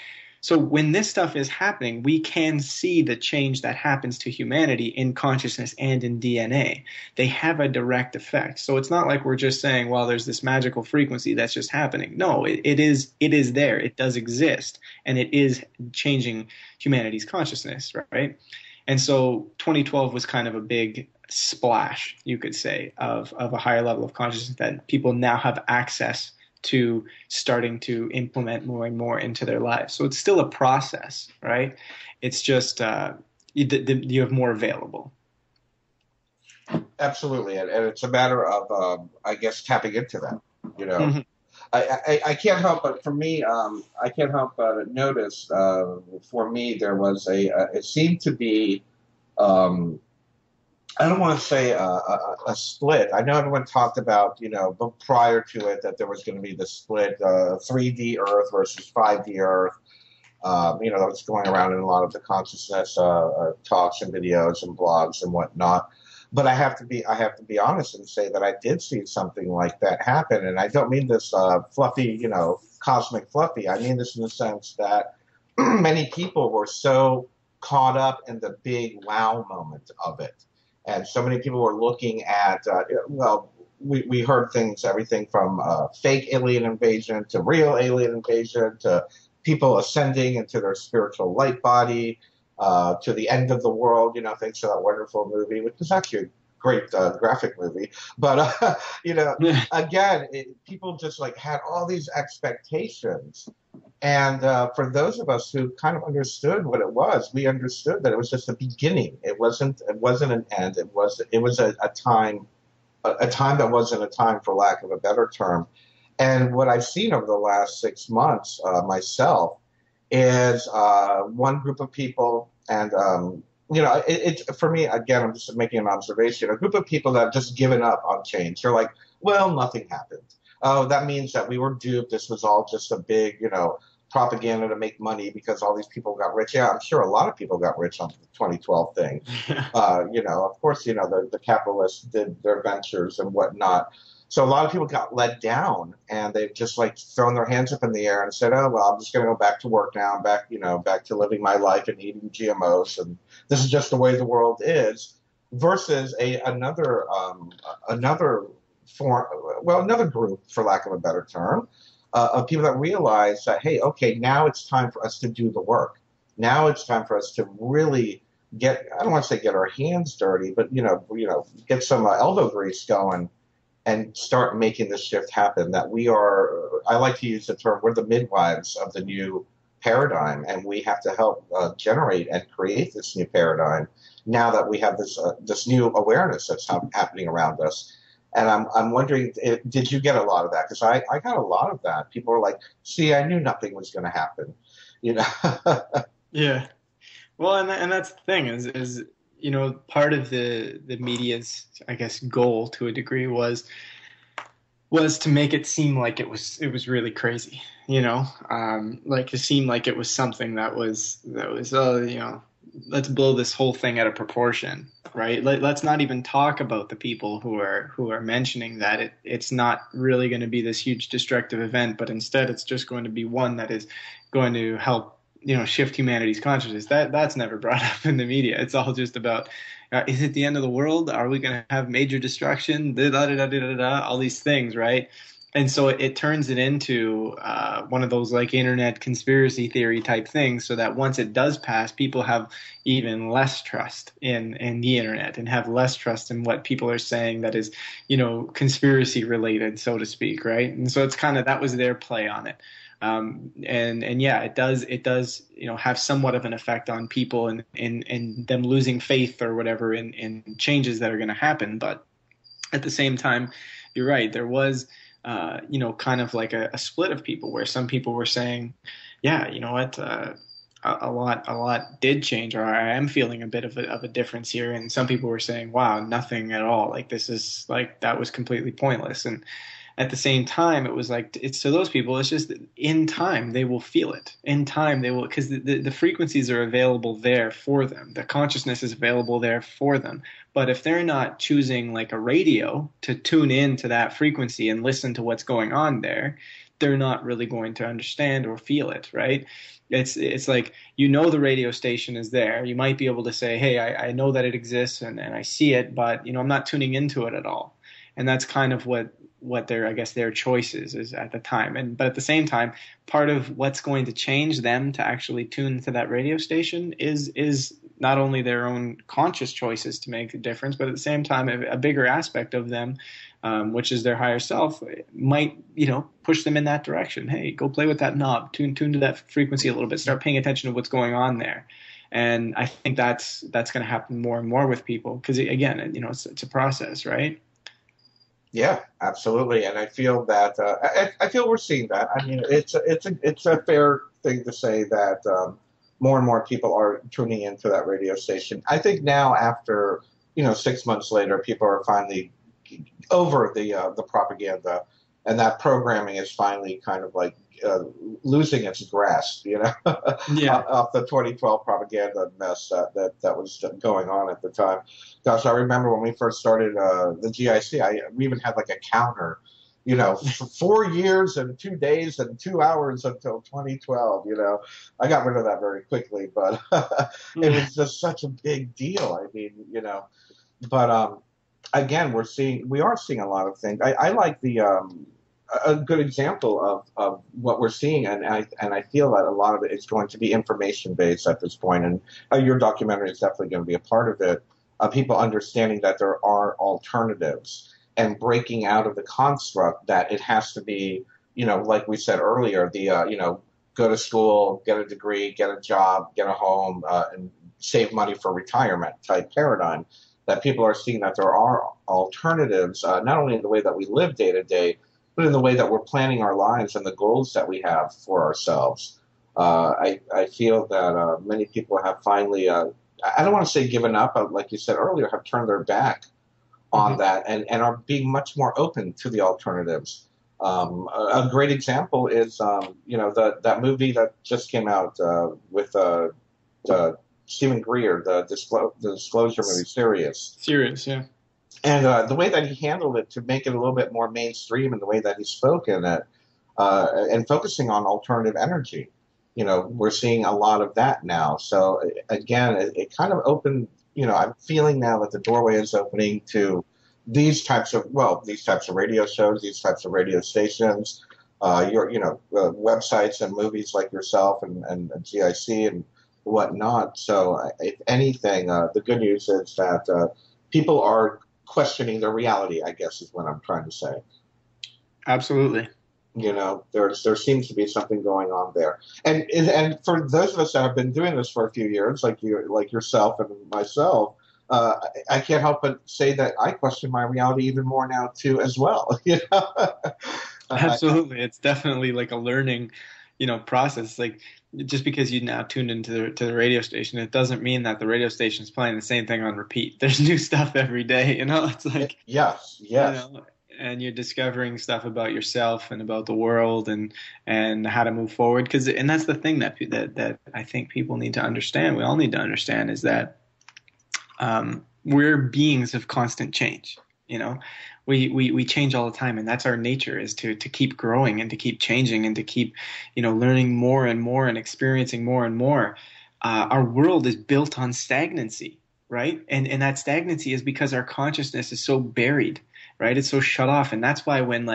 So when this stuff is happening, we can see the change that happens to humanity in consciousness and in DNA. They have a direct effect. So it's not like we're just saying, well, there's this magical frequency that's just happening. No, it is there. It does exist, and it is changing humanity's consciousness, right? And so 2012 was kind of a big splash, you could say, of a higher level of consciousness that people now have access to, starting to implement more and more into their lives. So it's still a process, right? It's just you have more available. Absolutely, and it's a matter of, I guess, tapping into that. You know, mm-hmm. I can't help but, for me, I can't help but notice. For me, there was it seemed to be. I don't want to say a split. I know everyone talked about, but prior to it, that there was going to be the split, 3D Earth versus 5D Earth. That was going around in a lot of the consciousness talks and videos and blogs and whatnot. But I have to be honest and say that I did see something like that happen, and I don't mean this fluffy, cosmic fluffy. I mean this in the sense that many people were so caught up in the big wow moment of it. And so many people were looking at, we heard things, everything from fake alien invasion to real alien invasion to people ascending into their spiritual light body, to the end of the world, thanks to that wonderful movie, which is actually a great graphic movie. But, again, people just had all these expectations. And for those of us who kind of understood what it was, we understood that it was just a beginning. It wasn't an end. It was a time that wasn't a time, for lack of a better term. And what I've seen over the last 6 months myself is one group of people, and it's for me, again, I'm just making an observation. A group of people that have just given up on change. They're like, well, nothing happened. Oh, that means that we were duped. This was all just a big, propaganda to make money because all these people got rich. Yeah, I'm sure a lot of people got rich on the 2012 thing. Of course, the capitalists did their ventures and whatnot. So a lot of people got let down, and they've just like thrown their hands up in the air and said, "Oh well, I'm just going to go back to work now. I'm back to living my life and eating GMOs, and this is just the way the world is." Versus another form, well, another group, for lack of a better term, of people that realize that, hey, okay, now it's time for us to do the work. Now it's time for us to really I don't want to say get our hands dirty, but get some elbow grease going and start making this shift happen. That I like to use the term, we're the midwives of the new paradigm, and we have to help generate and create this new paradigm now that we have this new awareness that's happening around us. And I'm wondering, did you get a lot of that? Because I got a lot of that. People are like, "See, I knew nothing was going to happen," Yeah. Well, and that's the thing is part of the media's, I guess, goal to a degree was to make it seem like it was really crazy, like to seem like it was something that was let's blow this whole thing out of proportion, right? Let's not even talk about the people who are mentioning that it's not really going to be this huge destructive event, but instead it's just going to be one that is going to help shift humanity's consciousness. That's never brought up in the media. It's all just about, is it the end of the world? Are we going to have major destruction? All these things, right? And so it turns it into one of those like internet conspiracy theory type things, so that once it does pass, people have even less trust in the internet and have less trust in what people are saying that is, conspiracy related, so to speak, right? And so it's kind of, that was their play on it. And yeah, it does, have somewhat of an effect on people and them losing faith or whatever in changes that are going to happen. But at the same time, you're right. There was, kind of like a split of people where some people were saying, yeah, you know what, a lot did change, or I am feeling a bit of a difference here. And some people were saying, wow, nothing at all. Like, this is like, that was completely pointless. And at the same time, it was like, it's to those people, it's just in time they will feel it. In time they will, because the frequencies are available there for them. The consciousness is available there for them. But if they're not choosing like a radio to tune in to that frequency and listen to what's going on there, they're not really going to understand or feel it, right? It's like, the radio station is there. You might be able to say, hey, I know that it exists and I see it, but I'm not tuning into it at all. And that's kind of what their choices is at the time. But at the same time, part of what's going to change them to actually tune to that radio station is not only their own conscious choices to make a difference, but at the same time, a bigger aspect of them, which is their higher self, might, push them in that direction. Hey, go play with that knob, tune to that frequency a little bit, start paying attention to what's going on there. And I think that's going to happen more and more with people, because again, it's a process, right? Yeah, absolutely, and I feel that I feel we're seeing that. I mean, it's a fair thing to say that more and more people are tuning into that radio station. I think now, after 6 months later, people are finally over the propaganda, and that programming is finally kind of like losing its grasp, Yeah. off the 2012 propaganda mess that was going on at the time. Gosh, I remember when we first started the GIC, we even had like a counter, 4 years and 2 days and 2 hours until 2012. I got rid of that very quickly, but it was just such a big deal. I mean, but again, we are seeing a lot of things. I like a good example of what we're seeing, and I feel that a lot of it is going to be information based at this point, and your documentary is definitely going to be a part of it. People understanding that there are alternatives and breaking out of the construct that it has to be, like we said earlier, go to school, get a degree, get a job, get a home, and save money for retirement type paradigm. That people are seeing that there are alternatives, not only in the way that we live day to day, but in the way that we're planning our lives and the goals that we have for ourselves. I feel that many people have finally, I don't want to say given up, but like you said earlier, have turned their back on that and are being much more open to the alternatives. A great example is, that movie that just came out with Stephen Greer, the disclosure movie, Sirius. Serious, yeah. the way that he handled it to make it a little bit more mainstream in the way that he spoke in it, and focusing on alternative energy. We're seeing a lot of that now. So again, it kind of opened, I'm feeling now that the doorway is opening to these types of radio shows, these types of radio stations, websites and movies like yourself and GIC and whatnot. So if anything, the good news is that people are questioning their reality, I guess is what I'm trying to say. Absolutely. There seems to be something going on there, and for those of us that have been doing this for a few years, like yourself and myself, I can't help but say that I question my reality even more now too, as well. Absolutely, it's definitely like a learning, process. Like just because you now tuned into the radio station, it doesn't mean that the radio station is playing the same thing on repeat. There's new stuff every day. It's like yes. And you're discovering stuff about yourself and about the world and how to move forward. And that's the thing that I think people need to understand. We all need to understand is that we're beings of constant change. We change all the time, and that's our nature, is to keep growing and to keep changing and to keep, learning more and more and experiencing more and more. Our world is built on stagnancy, right? And that stagnancy is because our consciousness is so buried. Right? It's so shut off. And that's why when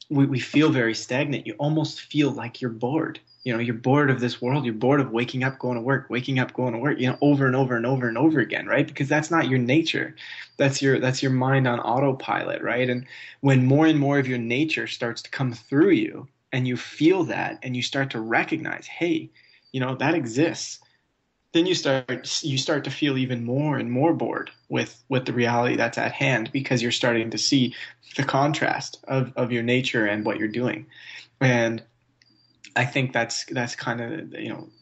we feel very stagnant, you almost feel like you're bored. You're bored of this world. You're bored of waking up, going to work, over and over and over and over again, right? Because that's not your nature. That's your mind on autopilot, right? And when more and more of your nature starts to come through you and you feel that and you start to recognize, hey, that exists, then you start to feel even more and more bored with the reality that's at hand, because you're starting to see the contrast of your nature and what you're doing. And I think that's kind of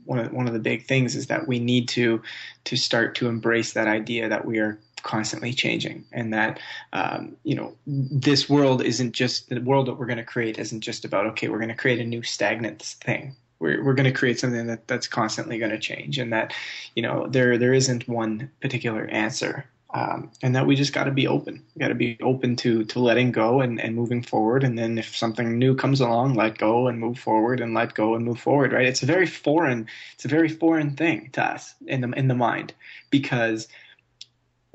one of the big things is that we need to start to embrace that idea that we are constantly changing, and that this world isn't just the world that we're going to create isn't just about, okay, we're going to create a new stagnant thing. We're going to create something that's constantly going to change, and that there isn't one particular answer, and that we just got to be open. We got to be open to letting go and moving forward. And then if something new comes along, let go and move forward, and let go and move forward. Right? It's a very foreign thing to us in the mind, because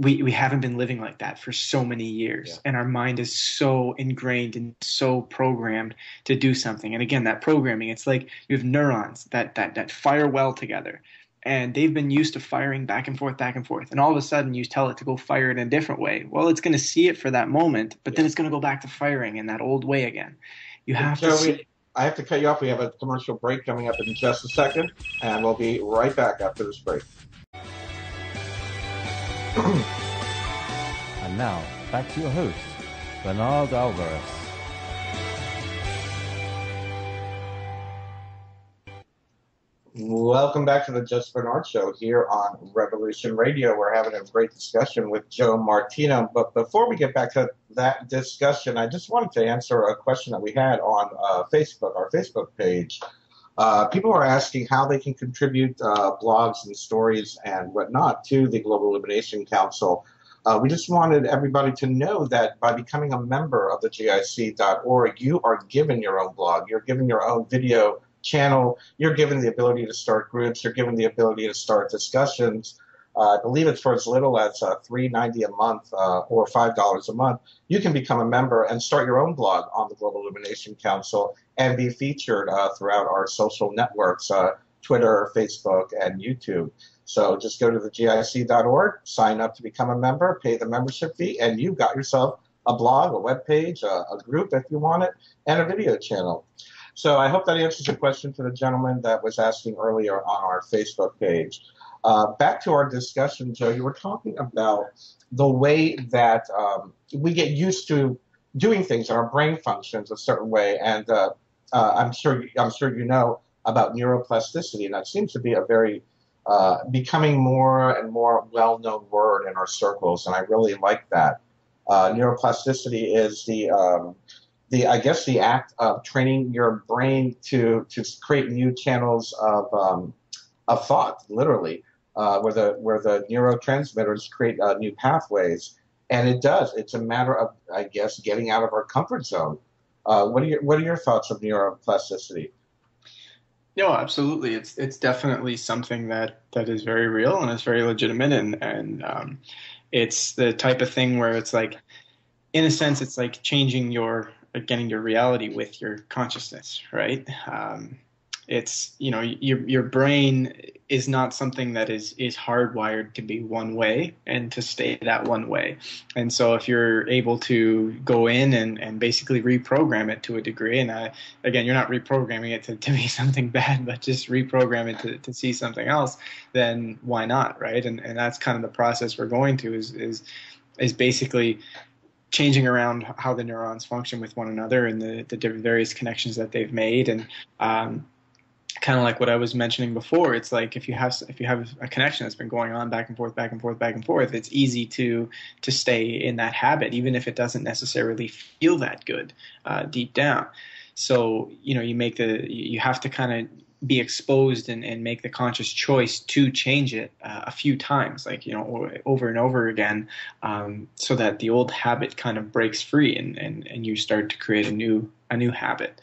we haven't been living like that for so many years, and our mind is so ingrained and so programmed to do something. And again, that programming, it's like you have neurons that fire well together, and they've been used to firing back and forth, and all of a sudden you tell it to go fire it in a different way. Well, it's going to see it for that moment, but then it's going to go back to firing in that old way again. You have to see. I have to cut you off. We have a commercial break coming up in just a second, and we'll be right back after this break. And now, back to your host, Bernard Alvarez. Welcome back to the Just Bernard Show here on Revolution Radio. We're having a great discussion with Joe Martino. But before we get back to that discussion, I just wanted to answer a question that we had on Facebook, our Facebook page. People are asking how they can contribute blogs and stories and whatnot to the Global Illumination Council. We just wanted everybody to know that by becoming a member of the GIC.org, you are given your own blog, you're given your own video channel, you're given the ability to start groups, you're given the ability to start discussions. I believe it's for as little as $3.90 a month or $5 a month. You can become a member and start your own blog on the Global Illumination Council and be featured throughout our social networks, Twitter, Facebook, and YouTube. So just go to the GIC.org, sign up to become a member, pay the membership fee, and you've got yourself a blog, a web page, a group if you want it, and a video channel. So I hope that answers the question to the gentleman that was asking earlier on our Facebook page. Back to our discussion, Joe, you were talking about the way that we get used to doing things and our brain functions a certain way. And I'm sure you know about neuroplasticity, and that seems to be a very becoming more and more well-known word in our circles, and I really like that. Neuroplasticity is the act of training your brain to create new channels of thought, literally, where the neurotransmitters create new pathways. And it does. It's a matter of, I guess, getting out of our comfort zone. What are your thoughts of neuroplasticity? No, absolutely. It's definitely something that is very real and it's very legitimate, and it's the type of thing where it's like, in a sense, it's like changing getting your reality with your consciousness, right? It's, your brain is not something that is hardwired to be one way and to stay that one way. And so if you're able to go in and basically reprogram it to a degree, and again, you're not reprogramming it to be something bad, but just reprogram it to see something else, then why not, right? And that's kind of the process we're going to is basically changing around how the neurons function with one another and the different various connections that they've made. And kind of like what I was mentioning before, it's like if you have a connection that's been going on back and forth, back and forth, back and forth, it's easy to stay in that habit, even if it doesn't necessarily feel that good deep down. So you have to kind of be exposed and make the conscious choice to change it a few times, like, over and over again, so that the old habit kind of breaks free and you start to create a new habit,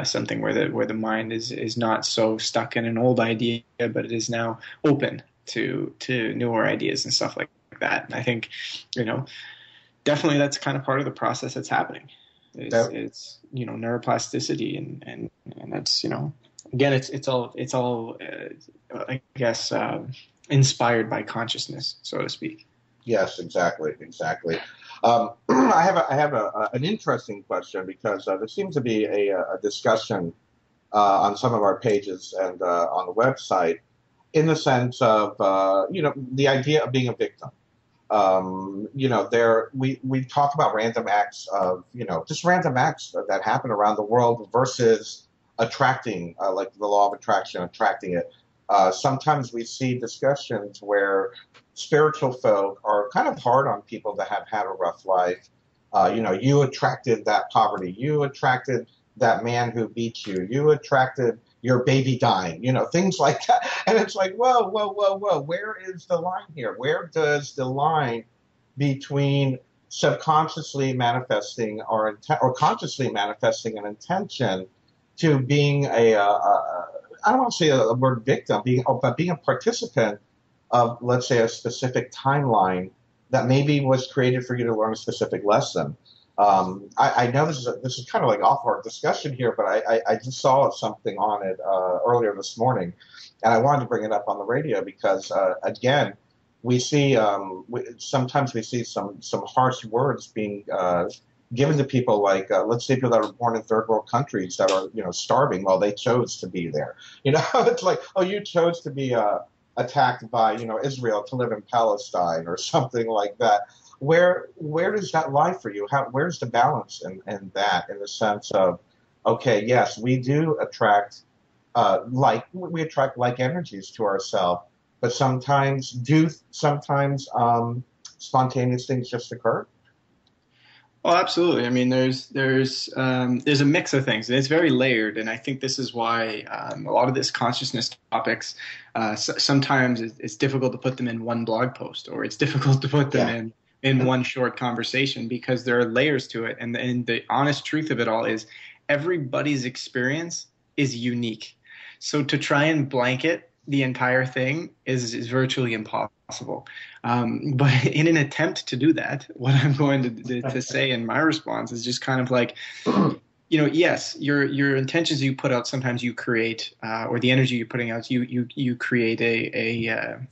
something where the mind is not so stuck in an old idea, but it is now open to newer ideas and stuff like that. And I think, definitely that's kind of part of the process that's happening. It's neuroplasticity and that's, again, it's all I guess inspired by consciousness, so to speak. Yes, exactly. I have an interesting question, because there seems to be a discussion on some of our pages and on the website, in the sense of the idea of being a victim. We talk about random acts of just random acts that happen around the world versus attracting, like the law of attraction, attracting it. Sometimes we see discussions where spiritual folk are kind of hard on people that have had a rough life. You attracted that poverty. You attracted that man who beat you. You attracted your baby dying, things like that. And it's like, whoa. Where is the line here? Where does the line between subconsciously manifesting or consciously manifesting an intention to being I don't want to say a word victim, but being a participant of, let's say, a specific timeline that maybe was created for you to learn a specific lesson. I know this is kind of like off our discussion here, but I just saw something on it earlier this morning, and I wanted to bring it up on the radio because, again, we see sometimes we see some harsh words being given to people, like let's say people that are born in third world countries that are starving. Well, they chose to be there. It's like, oh, you chose to be attacked by Israel to live in Palestine or something like that. Where does that lie for you? Where's the balance in that, in the sense of, okay, yes, we do attract we attract like energies to ourselves, but sometimes spontaneous things just occur. Oh, absolutely. I mean, there's a mix of things, and it's very layered. And I think this is why a lot of this consciousness topics, sometimes it's difficult to put them in one blog post, or it's difficult to put them in one short conversation, because there are layers to it. And the honest truth of it all is everybody's experience is unique. So to try and blanket the entire thing is virtually impossible. But in an attempt to do that, what I'm going to say in my response is just kind of like, yes, your intentions you put out, sometimes you create, or the energy you're putting out, you create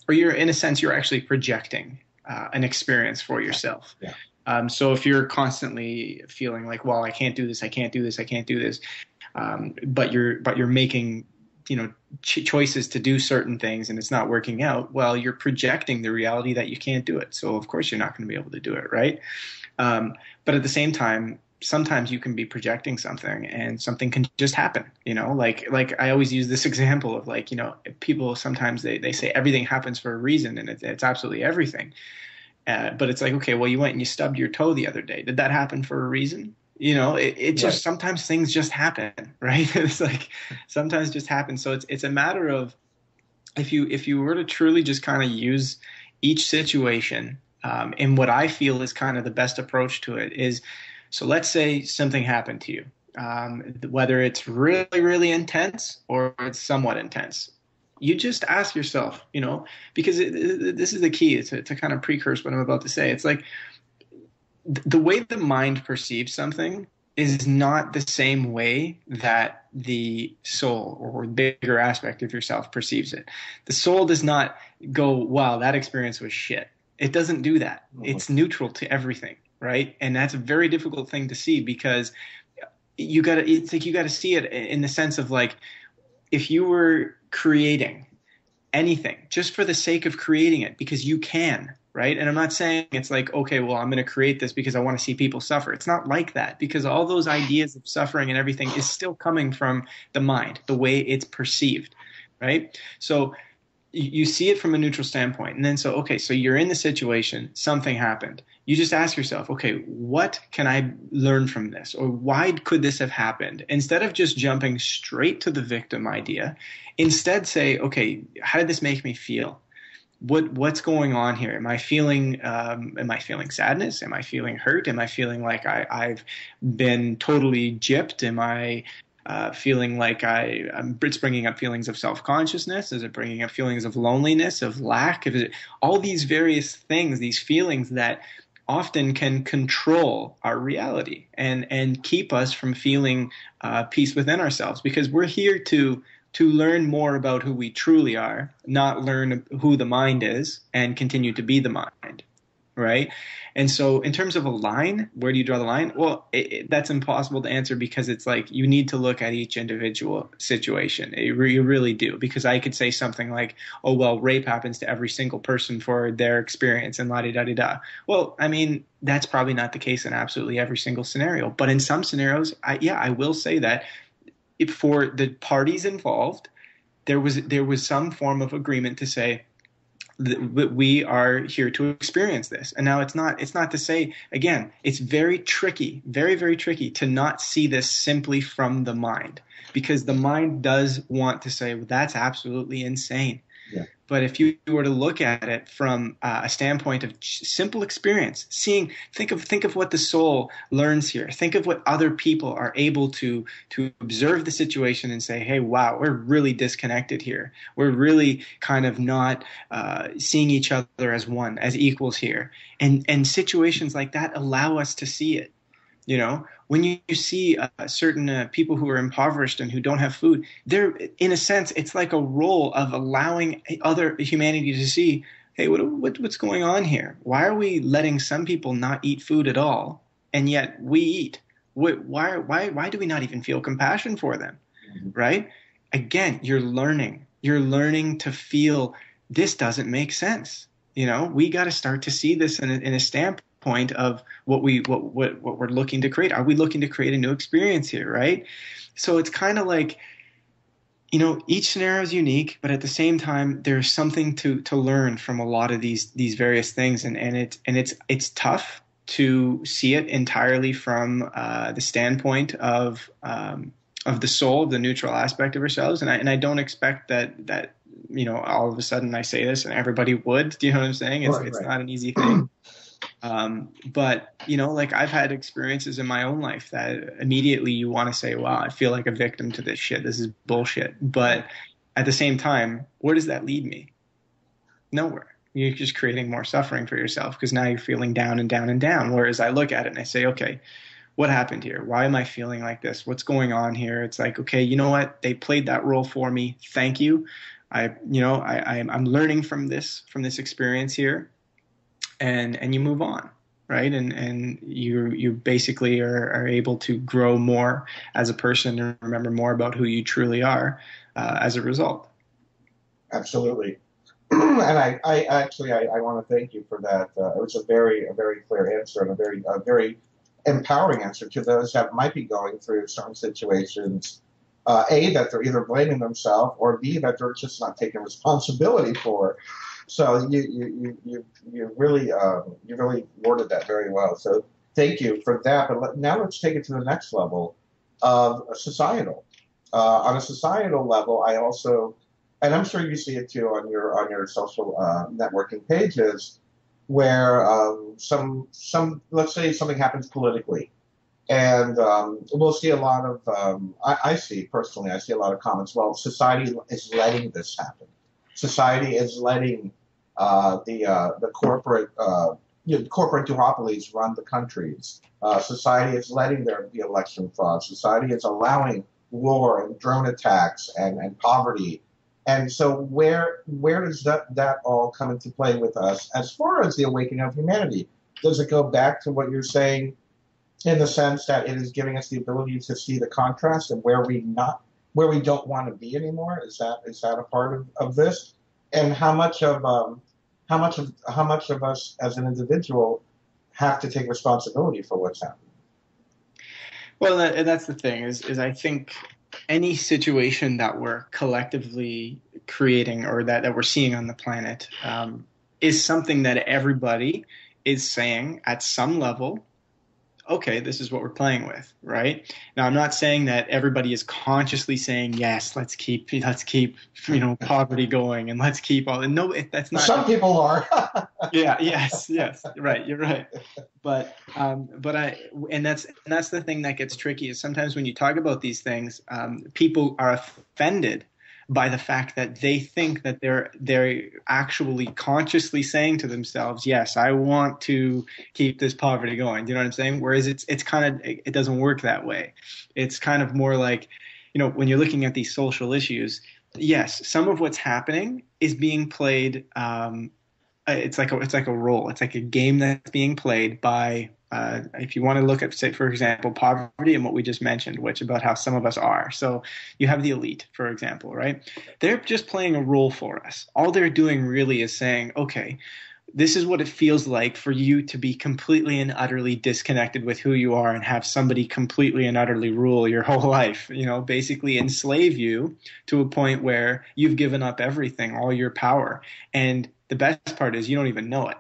or you're, in a sense, you're actually projecting an experience for yourself. Yeah. So if you're constantly feeling like, well, I can't do this, but you're making choices to do certain things and it's not working out, well, you're projecting the reality that you can't do it. So of course you're not going to be able to do it, right? But at the same time, sometimes you can be projecting something and something can just happen, like I always use this example of, like, people sometimes they say everything happens for a reason, and it's absolutely everything. But it's like, okay, well, you went and you stubbed your toe the other day. Did that happen for a reason? It just, sometimes things just happen, right? It's like, sometimes just happen. So it's a matter of, if you were to truly just kind of use each situation And what I feel is kind of the best approach to it is, so let's say something happened to you, whether it's really, really intense or it's somewhat intense. You just ask yourself, because this is the key to kind of precursor what I'm about to say. It's like the way the mind perceives something is not the same way that the soul or bigger aspect of yourself perceives it. The soul does not go, wow, that experience was shit. It doesn't do that. It's neutral to everything, right? And that's a very difficult thing to see, because it's like you gotta see it in the sense of, like, if you were creating anything just for the sake of creating it because you can, right? And I'm not saying it's like, okay, well, I'm going to create this because I want to see people suffer. It's not like that, because all those ideas of suffering and everything is still coming from the mind, the way it's perceived, right? So you see it from a neutral standpoint. And then so you're in the situation, something happened. You just ask yourself, okay, what can I learn from this? Or why could this have happened? Instead of just jumping straight to the victim idea, instead say, okay, how did this make me feel? What's going on here? Am I feeling sadness? Am I feeling hurt? Am I feeling like I've been totally gypped? Am I feeling like it's bringing up feelings of self-consciousness? Is it bringing up feelings of loneliness, of lack? All these various things, these feelings that often can control our reality and keep us from feeling peace within ourselves, because we're here to learn more about who we truly are, not learn who the mind is and continue to be the mind, right? And so in terms of a line, where do you draw the line? Well, that's impossible to answer, because it's like you need to look at each individual situation. You really do, because I could say something like, oh, well, rape happens to every single person for their experience and la-di-da-di-da. Well, I mean, that's probably not the case in absolutely every single scenario. But in some scenarios, I will say that for the parties involved, there was some form of agreement to say that we are here to experience this. And now it's not to say, again, it's very tricky, very, very tricky to not see this simply from the mind, because the mind does want to say, well, that's absolutely insane. Yeah. But if you were to look at it from a standpoint of simple experience, think of what the soul learns here. Think of what other people are able to observe the situation and say, hey, wow, we're really disconnected here. We're really kind of not seeing each other as one, as equals here. And situations like that allow us to see it. When you see certain people who are impoverished and who don't have food, they're, in a sense, it's like a role of allowing other humanity to see, hey, what's going on here? Why are we letting some people not eat food at all, and yet we eat? Why do we not even feel compassion for them, right? Again, you're learning to feel this doesn't make sense. We got to start to see this in a standpoint of what we're looking to create. Are we looking to create a new experience here, right? So it's kind of like, each scenario is unique, but at the same time, there's something to learn from a lot of these various things, and it's tough to see it entirely from the standpoint of the soul, the neutral aspect of ourselves, and I don't expect that all of a sudden I say this and everybody would. Do you know what I'm saying? It's not an easy thing. But like I've had experiences in my own life that immediately you want to say, wow, I feel like a victim to this shit. This is bullshit. But at the same time, where does that lead me? Nowhere. You're just creating more suffering for yourself, because now you're feeling down and down and down. Whereas I look at it and I say, okay, what happened here? Why am I feeling like this? What's going on here? It's like, okay, you know what? They played that role for me. Thank you. I'm learning from this experience here. And you move on, right? And you basically are able to grow more as a person and remember more about who you truly are as a result. Absolutely. And I want to thank you for that. It was a very clear answer, and a very empowering answer to those that might be going through certain situations. A, that they're either blaming themselves, or B, that they're just not taking responsibility for. So you really worded that very well. So thank you for that. But now let's take it to the next level of societal. On a societal level, I also, and I'm sure you see it too on your social networking pages, where let's say something happens politically, and we'll see a lot of I see personally, I see a lot of comments. Well, society is letting this happen. Society is letting the corporate corporate duopolies run the countries. Society is letting there be election fraud. Society is allowing war and drone attacks and poverty. And so where does that all come into play with us as far as the awakening of humanity? Does it go back to what you're saying in the sense that it is giving us the ability to see the contrast and where we don't want to be anymore? Is that a part of this? And how much of us as an individual have to take responsibility for what's happening? Well, that's the thing is I think any situation that we're collectively creating or that we're seeing on the planet is something that everybody is saying at some level, okay, this is what we're playing with, right? Now, I'm not saying that everybody is consciously saying, yes, let's keep poverty going and let's keep all. No, that's not. Some people are. Yeah. Yes. Right. You're right. But that's the thing that gets tricky is sometimes when you talk about these things, people are offended by the fact that they think that they're actually consciously saying to themselves, yes, I want to keep this poverty going. Do you know what I'm saying? Whereas it's kind of, it doesn't work that way. It's kind of more like, when you're looking at these social issues, yes, some of what's happening is being played. It's like a role. It's like a game that's being played by, if you want to look at, say, for example, poverty and what we just mentioned, which about how some of us are. So you have the elite, for example, right? They're just playing a role for us. All they're doing really is saying, okay, this is what it feels like for you to be completely and utterly disconnected with who you are and have somebody completely and utterly rule your whole life, basically enslave you to a point where you've given up everything, all your power. And the best part is you don't even know it.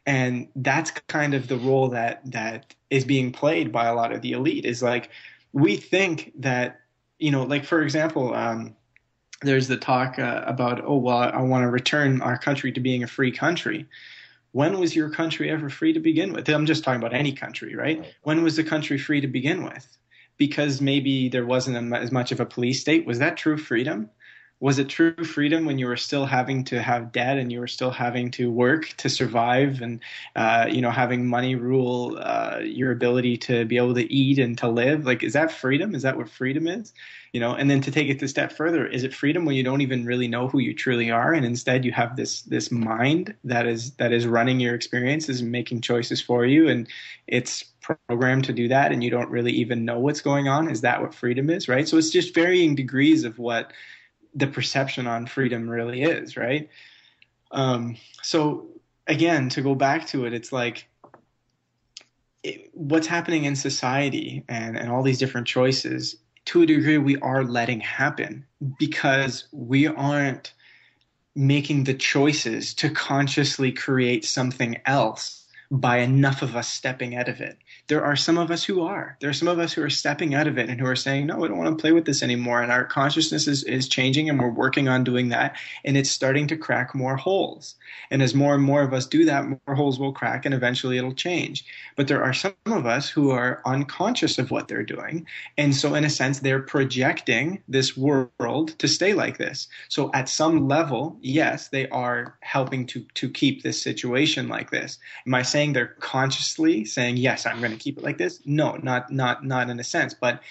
And that's kind of the role that is being played by a lot of the elite is like, we think that, like, for example, there's the talk about, oh, well, I want to return our country to being a free country. When was your country ever free to begin with? I'm just talking about any country, right? When was the country free to begin with? Because maybe there wasn't as much of a police state. Was that true freedom? Was it true freedom when you were still having to have debt and you were still having to work to survive and, having money rule your ability to be able to eat and to live? Like, is that freedom? Is that what freedom is? And then to take it a step further, is it freedom when you don't even really know who you truly are? And instead you have this mind that is running your experiences and making choices for you. And it's programmed to do that. And you don't really even know what's going on. Is that what freedom is? Right. So it's just varying degrees of what the perception on freedom really is, right? So again, to go back to it, it's like what's happening in society and all these different choices, to a degree, we are letting happen because we aren't making the choices to consciously create something else by enough of us stepping out of it. There are some of us who are. There are some of us who are stepping out of it and who are saying, no, I don't want to play with this anymore. And our consciousness is changing and we're working on doing that. And it's starting to crack more holes. And as more and more of us do that, more holes will crack and eventually it'll change. But there are some of us who are unconscious of what they're doing. And so in a sense, they're projecting this world to stay like this. So at some level, yes, they are helping to keep this situation like this. Am I saying they're consciously saying, yes, I'm going to keep it like this? No, not in a sense, but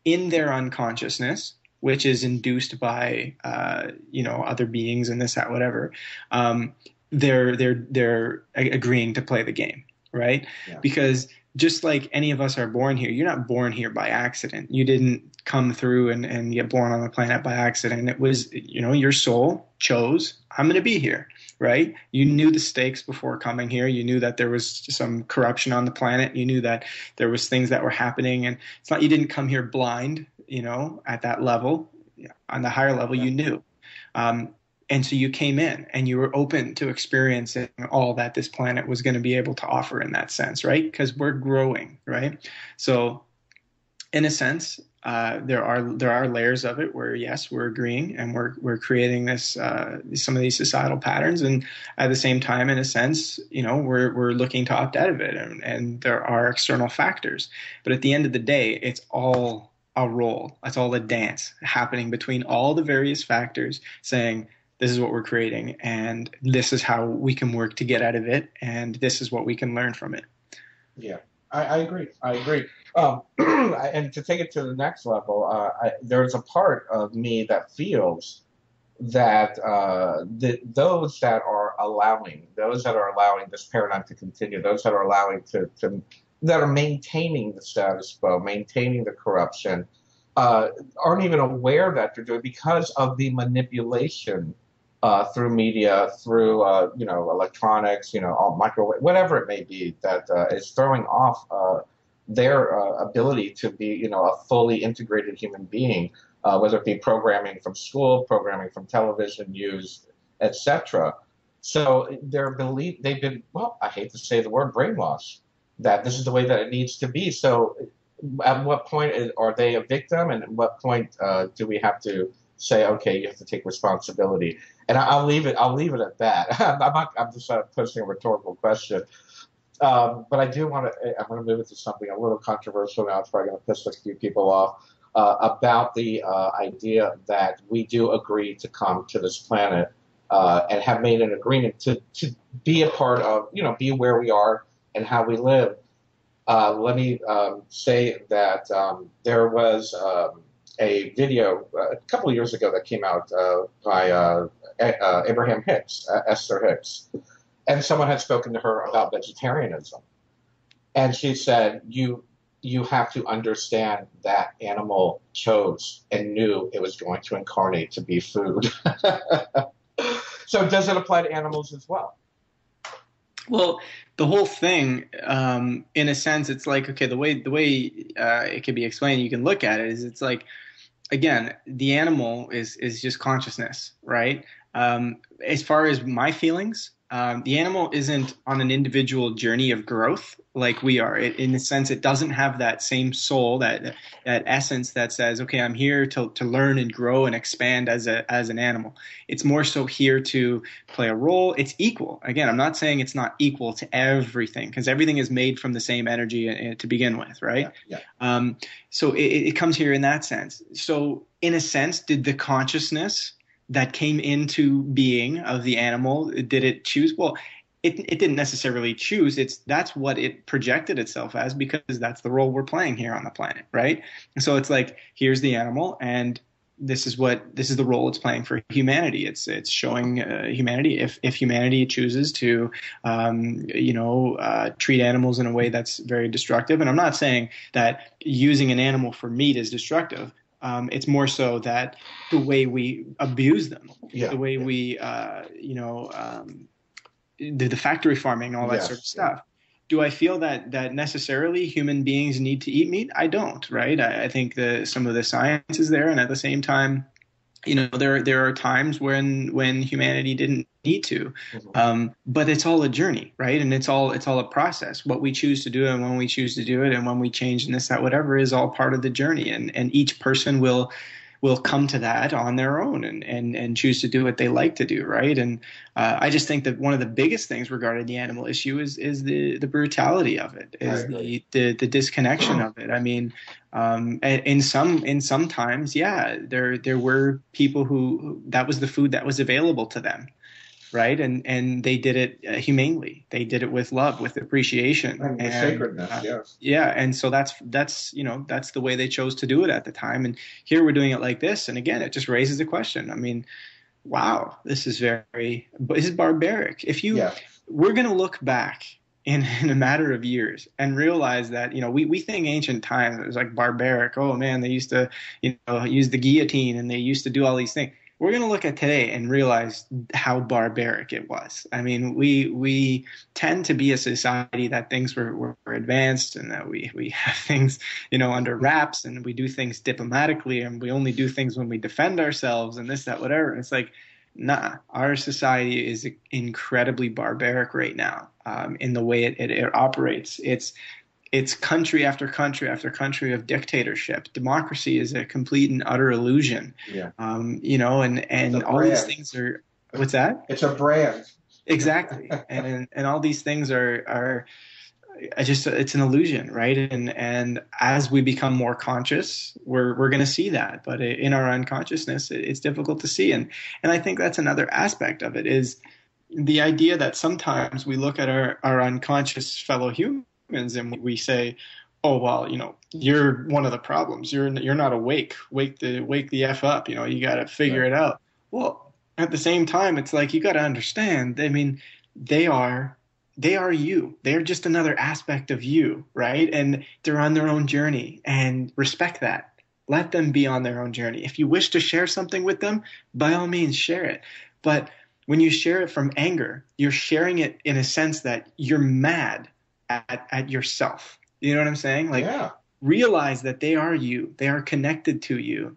in their unconsciousness, which is induced by other beings and this, that, whatever, they're agreeing to play the game, right? Yeah. Because just like any of us are born here, you're not born here by accident. You didn't come through and get born on the planet by accident. It was, your soul chose, I'm going to be here, right? You knew the stakes before coming here. You knew that there was some corruption on the planet. You knew that there was things that were happening. And it's not, you didn't come here blind, at that level. On the higher level, you knew. And so you came in and you were open to experiencing all that this planet was going to be able to offer in that sense, right? Because we're growing, right? So in a sense, there are layers of it where yes, we're agreeing and we're creating this some of these societal patterns, and at the same time, in a sense, we're looking to opt out of it, and there are external factors. But at the end of the day, it's all a role. It's all a dance happening between all the various factors, saying this is what we're creating, and this is how we can work to get out of it, and this is what we can learn from it. Yeah, I agree. I agree. And to take it to the next level, there's a part of me that feels that those that are allowing this paradigm to continue, those that are allowing that are maintaining the status quo, maintaining the corruption, aren't even aware that they're doing because of the manipulation through media, through electronics, all microwave, whatever it may be, that is throwing off their ability to be, a fully integrated human being, whether it be programming from school, programming from television, news, etc. So they've been, well, I hate to say the word brainwashed, that this is the way that it needs to be. So at what point are they a victim, and at what point do we have to say, okay, you have to take responsibility? And I'll leave it at that. I'm just posing a rhetorical question. But I'm going to move it to something a little controversial now. It's probably going to piss a few people off, about the idea that we do agree to come to this planet and have made an agreement to be a part of, be where we are and how we live. Let me say that there was a video a couple of years ago that came out by Abraham Hicks, Esther Hicks, and someone had spoken to her about vegetarianism, and she said, "You have to understand that animal chose and knew it was going to incarnate to be food." So, does it apply to animals as well? Well, the whole thing, in a sense, it's like, okay, the way it can be explained, you can look at it is, it's like, again, the animal is just consciousness, right? As far as my feelings, the animal isn't on an individual journey of growth like we are. In a sense, it doesn't have that same soul, that essence that says, okay, I'm here to learn and grow and expand as an animal. It's more so here to play a role. It's equal. Again, I'm not saying it's not equal to everything, because everything is made from the same energy to begin with, right? Yeah. So it comes here in that sense. So in a sense, did the consciousness that came into being of the animal, did it choose? Well, it didn't necessarily choose. That's what it projected itself as, because that's the role we're playing here on the planet, right? And so it's like, here's the animal, and this is the role it's playing for humanity. It's showing humanity, if humanity chooses to treat animals in a way that's very destructive. And I'm not saying that using an animal for meat is destructive. It's more so that the way we abuse them, the way we, the factory farming, all that sort of stuff. Do I feel that necessarily human beings need to eat meat? I don't, right? I think some of the science is there, and at the same time, there are times when humanity didn't need to, but it's all a journey, right? And it's all a process. What we choose to do and when we choose to do it, and when we change and this, that, whatever, is all part of the journey. And each person will come to that on their own and choose to do what they like to do, right? And I just think that one of the biggest things regarding the animal issue is the brutality of it, is the disconnection of it. I mean, in some times, there were people who that was the food that was available to them, right? And they did it humanely. They did it with love, with appreciation, and with sacredness. Yes. Yeah, and so that's the way they chose to do it at the time. And here we're doing it like this, and again, it just raises a question. I mean, wow, this is barbaric. We're going to look back in a matter of years and realize that, we think ancient times it was like barbaric. Oh man, they used to use the guillotine, and they used to do all these things. We're going to look at today and realize how barbaric it was. I mean, we tend to be a society that things were advanced, and that we have things, under wraps, and we do things diplomatically, and we only do things when we defend ourselves, and this, that, whatever. And it's like, nah, our society is incredibly barbaric right now, in the way it operates. it's country after country after country of dictatorship. Democracy is a complete and utter illusion. Yeah. And all these things are, what's that? It's a brand. Exactly. and all these things are it's an illusion, right? And as we become more conscious, we're going to see that. But in our unconsciousness, it's difficult to see. And I think that's another aspect of it, is the idea that sometimes we look at our unconscious fellow humans and we say, oh, well, you're one of the problems. You're not awake. Wake the F up. You got to figure it out. Well, at the same time, it's like, you got to understand, I mean, they are you. They're just another aspect of you, right? And they're on their own journey, and respect that. Let them be on their own journey. If you wish to share something with them, by all means, share it. But when you share it from anger, you're sharing it in a sense that you're mad at yourself. You know what I'm saying? Like, realize that they are you. They are connected to you.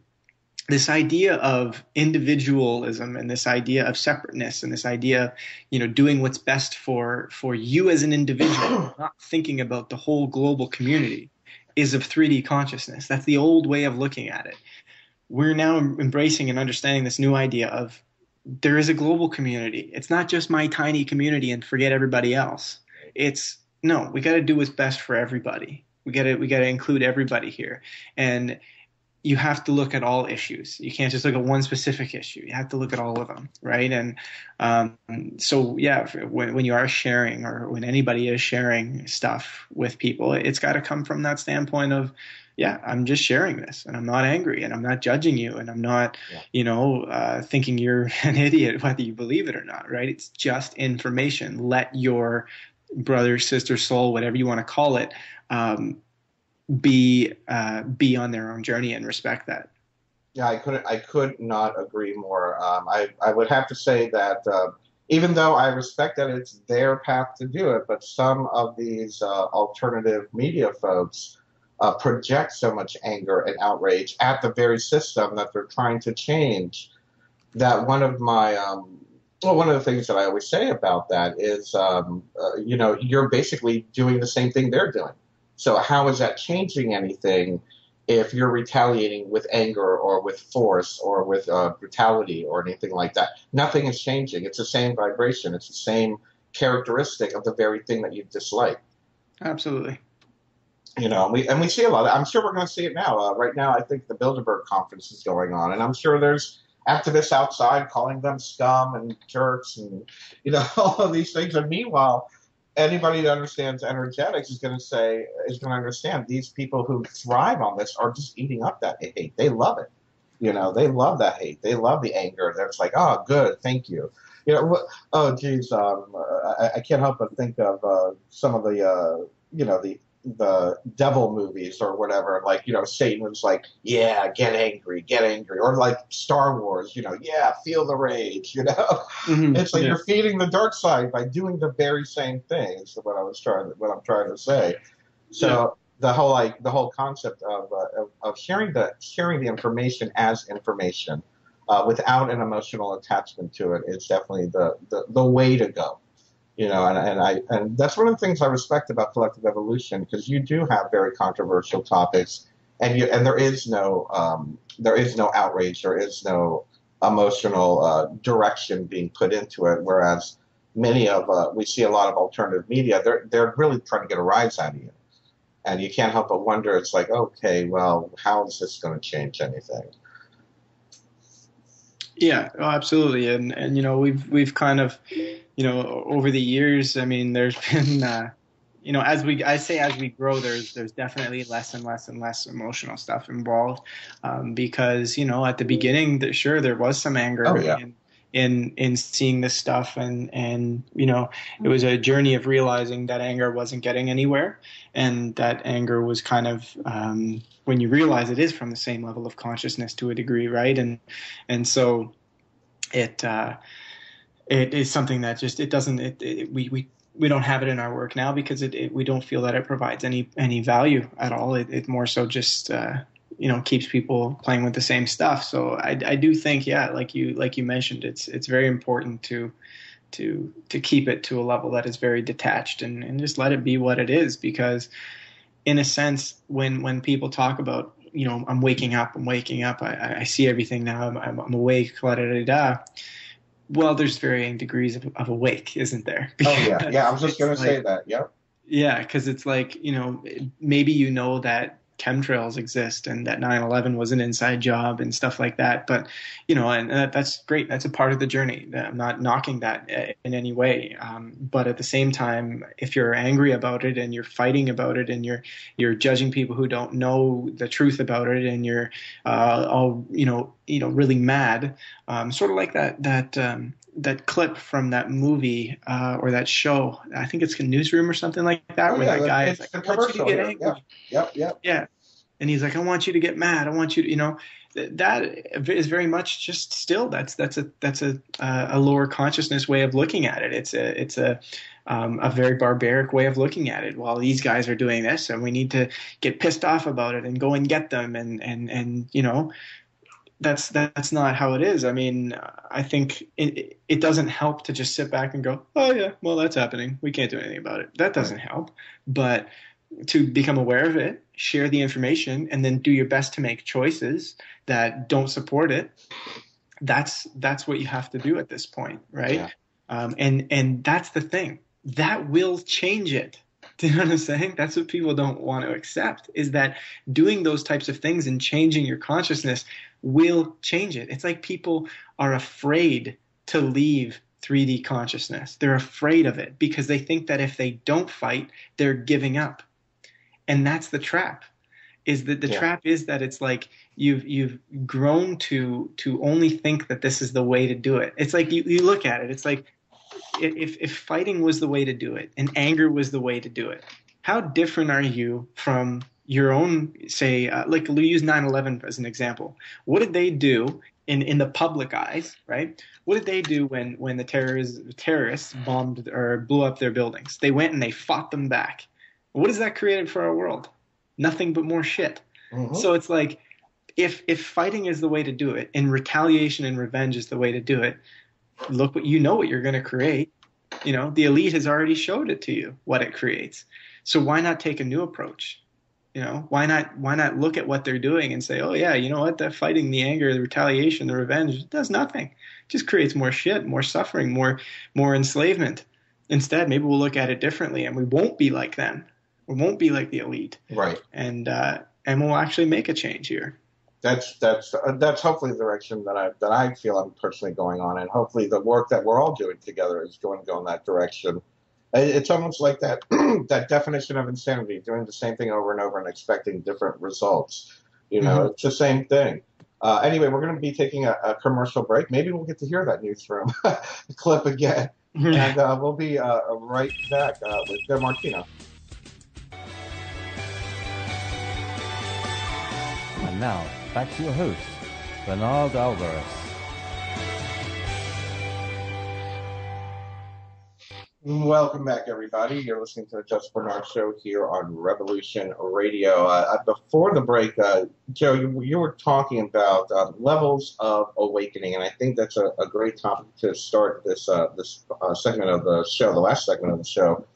This idea of individualism and this idea of separateness and this idea of, doing what's best for you as an individual, not thinking about the whole global community, is of 3D consciousness. That's the old way of looking at it. We're now embracing and understanding this new idea of there is a global community. It's not just my tiny community and forget everybody else. No, we got to do what's best for everybody. We got to include everybody here. And you have to look at all issues. You can't just look at one specific issue. You have to look at all of them, right? And when you are sharing, or when anybody is sharing stuff with people, it's got to come from that standpoint of, I'm just sharing this, and I'm not angry, and I'm not judging you, and I'm not, thinking you're an idiot whether you believe it or not, right? It's just information. Let your brother, sister, soul, whatever you want to call it, be on their own journey, and respect that. Yeah, I could not agree more. I would have to say that even though I respect that it's their path to do it, but some of these alternative media folks project so much anger and outrage at the very system that they're trying to change, that one of the things that I always say about that is, you're basically doing the same thing they're doing. So how is that changing anything if you're retaliating with anger or with force or with brutality or anything like that? Nothing is changing. It's the same vibration. It's the same characteristic of the very thing that you dislike. Absolutely. And we see a lot of it. I'm sure we're going to see it now. Right now, I think the Bilderberg conference is going on, and I'm sure there's activists outside calling them scum and jerks and, all of these things. And meanwhile, anybody that understands energetics is going to understand these people who thrive on this are just eating up that hate. They love it. They love that hate. They love the anger. They're just like, oh, good, thank you. Oh, geez, I can't help but think of some of the devil movies or whatever, like, Satan was like, yeah, get angry, or like Star Wars, feel the rage, Mm-hmm. It's like you're feeding the dark side by doing the very same thing, is what I'm trying to say. So the whole concept of sharing the information as information without an emotional attachment to it is definitely the way to go. And that's one of the things I respect about collective evolution, because you do have very controversial topics, and there is no outrage, there is no emotional direction being put into it. Whereas we see a lot of alternative media, they're really trying to get a rise out of you, and you can't help but wonder. It's like, okay, well, how is this going to change anything? Yeah, absolutely. And we've kind of, over the years, I mean, there's been, as we grow, there's definitely less and less and less emotional stuff involved, because, at the beginning, there was some anger in seeing this stuff, and it was a journey of realizing that anger wasn't getting anywhere, and that anger was kind of, when you realize it is from the same level of consciousness to a degree, right? And so it is something that just, we don't have it in our work now, because we don't feel that it provides any value at all. It more so just keeps people playing with the same stuff. So I do think, like you mentioned, it's very important to keep it to a level that is very detached, and just let it be what it is, because in a sense, when people talk about, I'm waking up, I see everything now, I'm awake, la da da da. Well, there's varying degrees of awake, isn't there? Oh yeah, yeah. I was just gonna say that. Yep. Yeah, because it's like, maybe that chemtrails exist and that 9/11 was an inside job and stuff like that. But, and that's great. That's a part of the journey. I'm not knocking that in any way. But at the same time, if you're angry about it and you're fighting about it and you're judging people who don't know the truth about it and you're all, really mad, sort of like that clip from that movie or that show. I think it's a Newsroom or something like that, where that guy is like, I want you to get angry. Yep. Yeah. And he's like, I want you to get mad. I want you to, that is very much just still, that's a lower consciousness way of looking at it. It's a very barbaric way of looking at it. Well, these guys are doing this and we need to get pissed off about it and go and get them. And that's not how it is. I mean, I think it doesn't help to just sit back and go, oh yeah, well, that's happening, we can't do anything about it. That doesn't help. But to become aware of it, share the information, and then do your best to make choices that don't support it. That's what you have to do at this point, right? Yeah. And that's the thing. That will change it. Do you know what I'm saying? That's what people don't want to accept, is that doing those types of things and changing your consciousness will change it. It's like people are afraid to leave 3D consciousness. They're afraid of it because they think that if they don't fight, they're giving up. And that's the trap. Is that the trap is that it's like you've grown to only think that this is the way to do it. It's like you look at it. It's like if fighting was the way to do it and anger was the way to do it, how different are you from your own, say, like we use 9/11 as an example. What did they do in the public eyes, right? What did they do when the terrorists bombed or blew up their buildings? They went and they fought them back. What has that created for our world? Nothing but more shit. Mm-hmm. So it's like, if fighting is the way to do it and retaliation and revenge is the way to do it, look what you're going to create. The elite has already showed it to you, what it creates. So why not take a new approach? Why not look at what they're doing and say, oh yeah, you know what? That fighting, the anger, the retaliation, the revenge does nothing. It just creates more shit, more suffering, more enslavement. Instead, maybe we'll look at it differently and we won't be like them. We won't be like the elite. Right. And we'll actually make a change here. That's hopefully the direction that I feel I'm personally going on, and hopefully the work that we're all doing together is going to go in that direction. It's almost like that that definition of insanity, doing the same thing over and over and expecting different results. It's the same thing. Anyway, we're going to be taking a commercial break. Maybe we'll get to hear that Newsroom clip again, and we'll be right back with Martino. And now, back to your host, Bernard Alvarez. Welcome back, everybody. You're listening to the Just Bernard Show here on Revolution Radio. Before the break, Joe, you were talking about levels of awakening, and I think that's a great topic to start this segment of the show, the last segment of the show.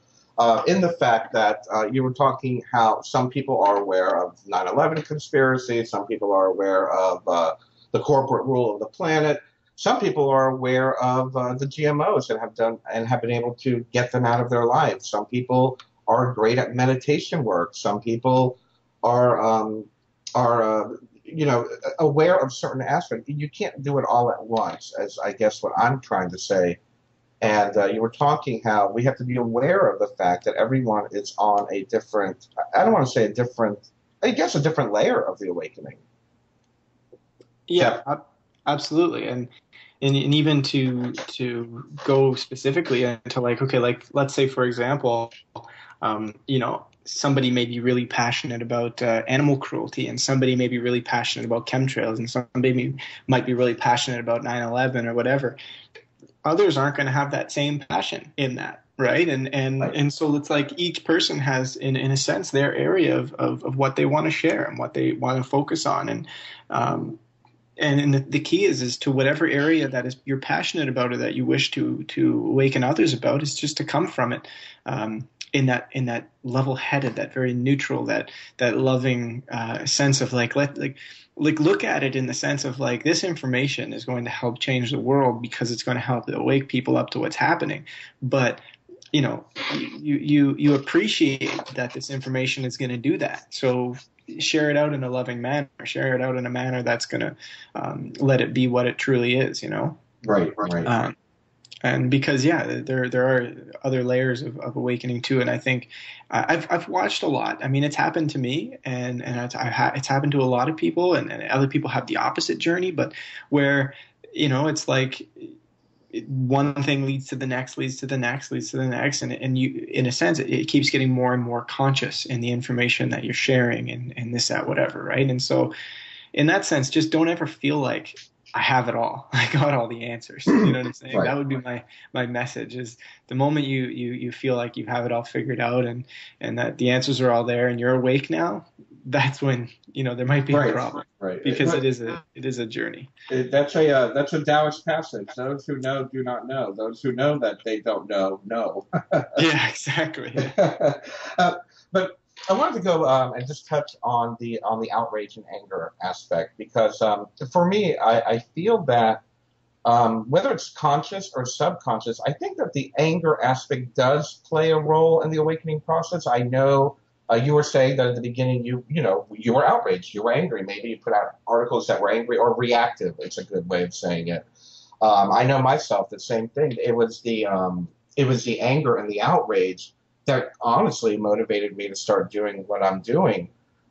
In the fact that you were talking how some people are aware of 9/11 conspiracy, some people are aware of the corporate rule of the planet, some people are aware of the GMOs and have been able to get them out of their lives. Some people are great at meditation work. Some people are aware of certain aspects. You can't do it all at once, as I guess what I'm trying to say. And you were talking how we have to be aware of the fact that everyone is on a different, I don't want to say a different layer of the awakening. Yeah, absolutely. And even to go specifically into let's say, for example, somebody may be really passionate about animal cruelty, and somebody may be really passionate about chemtrails, and somebody might be really passionate about 9/11 or whatever. Others aren't going to have that same passion in that, right? And so it's like each person has, in a sense, their area of what they want to share and what they want to focus on. And the key is to whatever area that is you're passionate about or that you wish to awaken others about, is just to come from it in that level-headed, that very neutral, that loving sense of like look at it in the sense of like, this information is going to help change the world because it's going to help wake people up to what's happening. But you appreciate that this information is going to do that. So share it out in a loving manner, share it out in a manner that's going to let it be what it truly is, Right. And because, there are other layers of awakening too. And I think I've watched a lot. I mean, it's happened to me, and it's happened to a lot of people, and other people have the opposite journey, but where, it's like one thing leads to the next, and you, in a sense, it keeps getting more and more conscious in the information that you're sharing and this, that, whatever, right? And so in that sense, just don't ever feel like I have it all. I got all the answers. You know what I'm saying? Right. That would be my message, is the moment you feel like you have it all figured out and that the answers are all there and you're awake now, that's when, there might be a problem. Right. Because it is a journey. That's a Taoist passage. Those who know do not know. Those who know that they don't know. Yeah, exactly. But I wanted to go and just touch on the outrage and anger aspect, because for me, I feel that whether it's conscious or subconscious, I think that the anger aspect does play a role in the awakening process. I know you were saying that at the beginning you were outraged, you were angry. Maybe you put out articles that were angry or reactive. It's a good way of saying it. I know myself, the same thing. It was the anger and the outrage that honestly motivated me to start doing what I'm doing.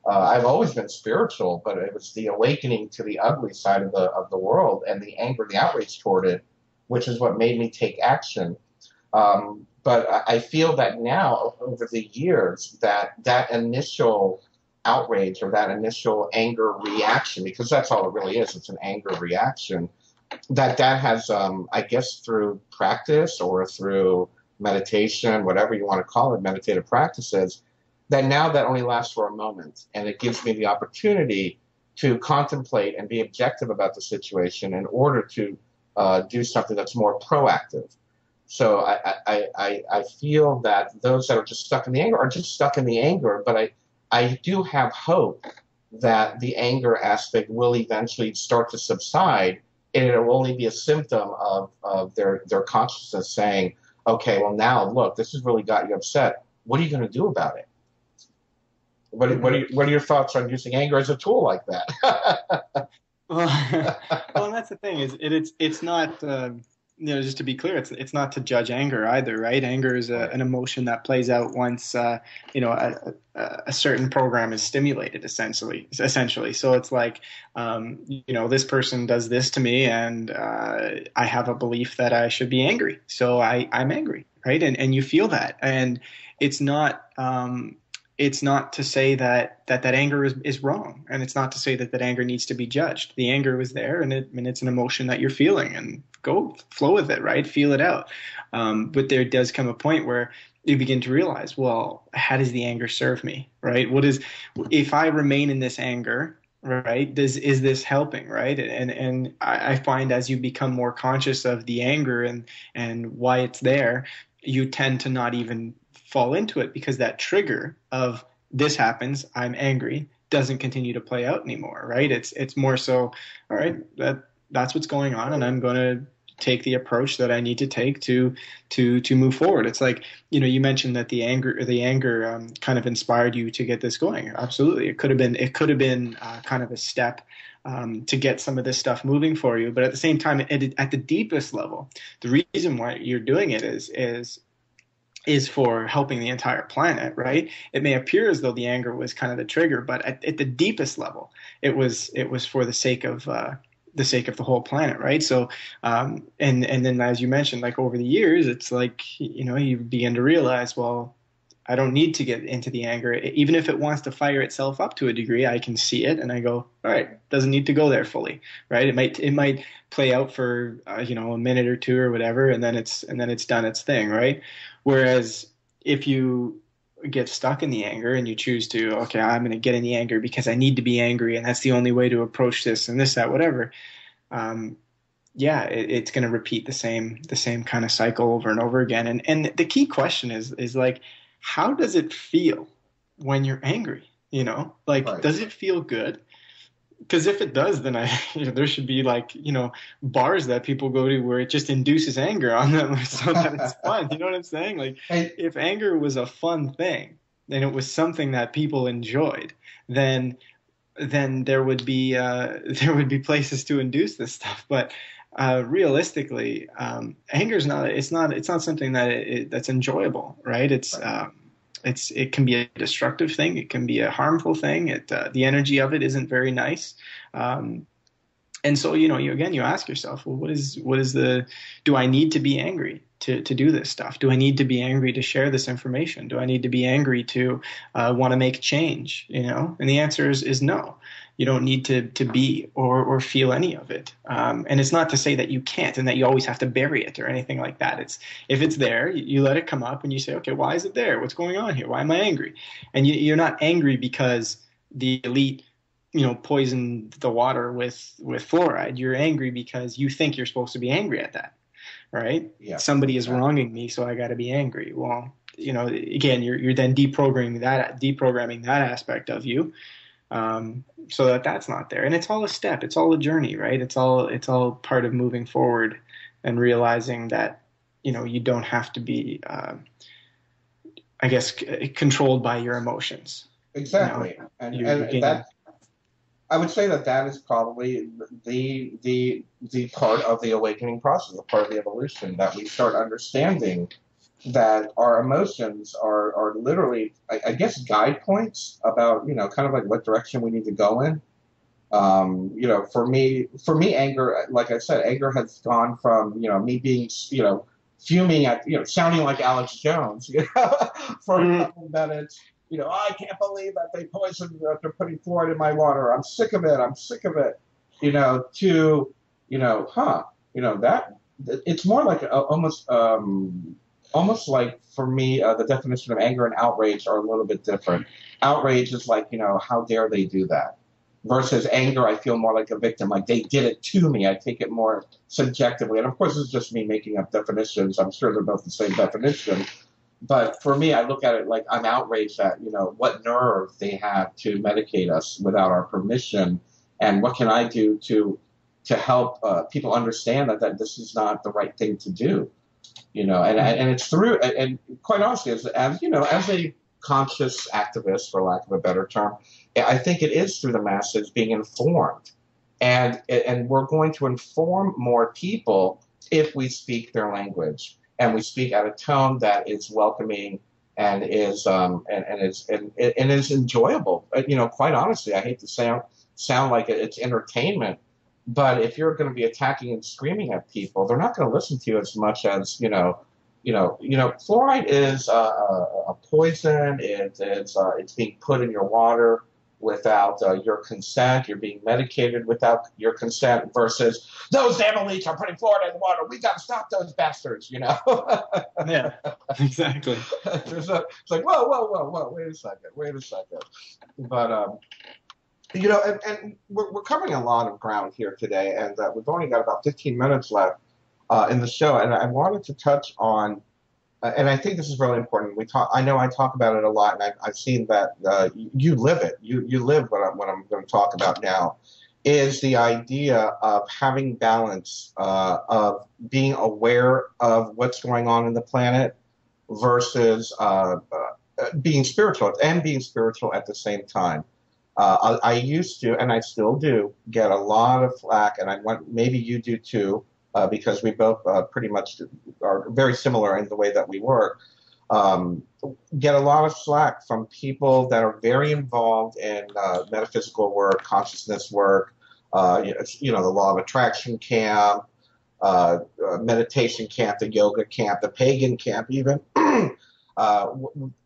I've always been spiritual, but it was the awakening to the ugly side of the world and the anger, the outrage toward it, which is what made me take action. But I feel that now, over the years, that initial outrage or that initial anger reaction, because that's all it really is, it's an anger reaction, that has, I guess, through practice or through meditation, whatever you want to call it, meditative practices, that now that only lasts for a moment, and it gives me the opportunity to contemplate and be objective about the situation in order to do something that's more proactive. So I feel that those that are just stuck in the anger are just stuck in the anger, but I do have hope that the anger aspect will eventually start to subside, and it will only be a symptom of their consciousness saying, okay, well now look, this has really got you upset. What are you going to do about it? What are your thoughts on using anger as a tool like that? Well, and that's the thing, is it's not just to be clear, it's not to judge anger either, right? Anger is an emotion that plays out once a certain program is stimulated, essentially. So it's like this person does this to me, and I have a belief that I should be angry, so I'm angry, right? And you feel that, and it's not to say that anger is wrong, and it's not to say that anger needs to be judged. The anger was there, and it's an emotion that you're feeling, and go flow with it, right? Feel it out. But there does come a point where you begin to realize, well, how does the anger serve me, right? If I remain in this anger, right? Is this helping, right? And I find as you become more conscious of the anger and why it's there, you tend to not even fall into it, because that trigger of this happens, I'm angry, doesn't continue to play out anymore, right? It's more so, all right, that's what's going on, and I'm going to take the approach that I need to take to move forward. It's like, you mentioned that the anger kind of inspired you to get this going. Absolutely, it could have been kind of a step to get some of this stuff moving for you. But at the same time, at the deepest level, the reason why you're doing it is for helping the entire planet, right? It may appear as though the anger was kind of the trigger, but at the deepest level, it was for the sake of the whole planet, right? So, and then as you mentioned, like over the years, it's like, you begin to realize, well, I don't need to get into the anger. Even if it wants to fire itself up to a degree, I can see it and I go, all right, doesn't need to go there fully, right? It might play out for, a minute or two or whatever, and then it's done its thing, right? Whereas if you get stuck in the anger and you choose to, okay, I'm going to get in the anger because I need to be angry, and that's the only way to approach this and this, that, whatever. It's going to repeat the same kind of cycle over and over again. And the key question is like, how does it feel when you're angry? Like, Right. does it feel good? Because if it does, then there should be like, bars that people go to where it just induces anger on them so that it's fun. You know what I'm saying? Like, And if anger was a fun thing and it was something that people enjoyed, then there would be places to induce this stuff. But realistically, anger is not something that's enjoyable, right? It can be a destructive thing. It can be a harmful thing. The energy of it isn't very nice. And so, you ask yourself, well, do I need to be angry to do this stuff? Do I need to be angry to share this information? Do I need to be angry to want to make change? And the answer is no. You don't need to be or feel any of it. And it's not to say that you can't and that you always have to bury it or anything like that. If it's there, you let it come up and you say, okay, why is it there? What's going on here? Why am I angry? And you're not angry because the elite, poisoned the water with fluoride. You're angry because you think you're supposed to be angry at that, right? Yeah. Somebody is wronging me, so I got to be angry. Well, again, you're then deprogramming that aspect of you. So that's not there. And it's all a step. It's all a journey, right? It's all part of moving forward and realizing that, you don't have to be, controlled by your emotions. exactly. And I would say that is probably the part of the awakening process, the part of the evolution, that we start understanding that our emotions are literally, I guess, guide points about, kind of like what direction we need to go in. For me, anger, like I said, anger has gone from, me being, fuming at, sounding like Alex Jones, for a couple of minutes. I can't believe that they poisoned, that they're putting fluoride in my water. I'm sick of it. To, that it's more like almost like, for me, the definition of anger and outrage are a little bit different. Outrage is like, how dare they do that? Versus anger, I feel more like a victim, like they did it to me. I take it more subjectively. And of course, it's just me making up definitions. I'm sure they're both the same definition. But for me, I look at it like I'm outraged at, what nerve they have to medicate us without our permission. And what can I do to help people understand that this is not the right thing to do? And it's through, and quite honestly, as a conscious activist, for lack of a better term, I think it is through the masses being informed. And we're going to inform more people if we speak their language and we speak at a tone that is welcoming and is enjoyable. Quite honestly, I hate to sound like it's entertainment, but if you're going to be attacking and screaming at people, they're not going to listen to you as much as fluoride is a poison. It's being put in your water without your consent. You're being medicated without your consent. Versus those damn elites are putting fluoride in the water. We got to stop those bastards. Yeah, exactly. It's like whoa, wait a second. But and we're covering a lot of ground here today, and we've only got about 15 minutes left in the show, and I wanted to touch on, and I think this is really important. I know I talk about it a lot, and I've seen that you live it. You live what I'm going to talk about now, is the idea of having balance, of being aware of what's going on in the planet versus being spiritual at the same time. I used to, and I still do, get a lot of flack, and maybe you do too, because we both pretty much are very similar in the way that we work. Get a lot of slack from people that are very involved in metaphysical work, consciousness work, the law of attraction camp, meditation camp, the yoga camp, the pagan camp even.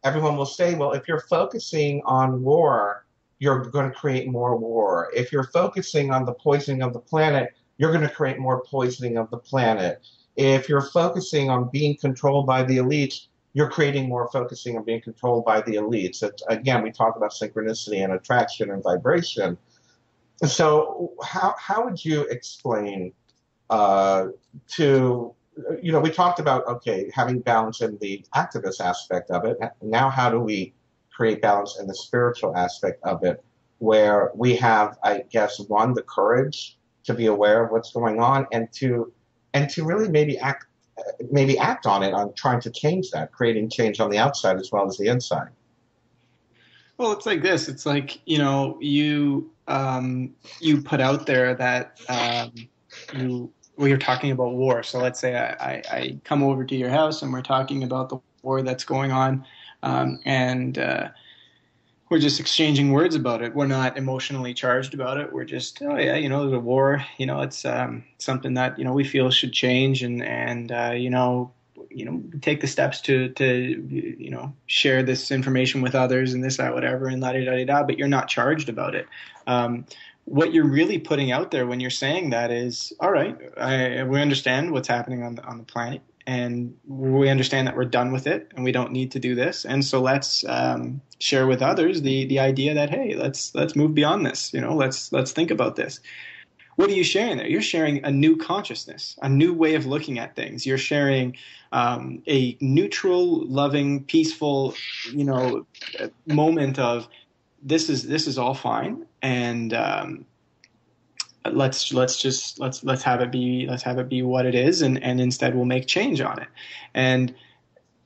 Everyone will say, well, if you're focusing on war, you're going to create more war. If you're focusing on the poisoning of the planet, you're going to create more poisoning of the planet. If you're focusing on being controlled by the elites, you're creating more focusing on being controlled by the elites. Again, we talk about synchronicity and attraction and vibration. So how would you explain to we talked about, okay, having balance in the activist aspect of it. Now, how do we create balance in the spiritual aspect of it, where we have, I guess, one, the courage to be aware of what's going on, and to really maybe act on it, on trying to change that, creating change on the outside as well as the inside. Well, it's like this. It's like, you put out there that you're talking about war. So let's say I come over to your house and we're talking about the war that's going on, and we're just exchanging words about it. We're not emotionally charged about it. We're just, oh yeah, there's a war. It's something that we feel should change, and take the steps to share this information with others and this, that, whatever, and la da da da. But you're not charged about it. What you're really putting out there when you're saying that is, all right, we understand what's happening on the planet, and we understand that we're done with it and we don't need to do this. And so let's share with others the idea that, hey, let's move beyond this. Let's think about this. What are you sharing there? You're sharing a new consciousness, a new way of looking at things. You're sharing a neutral, loving, peaceful, moment of this is all fine, and let's have it be what it is, and instead we'll make change on it. And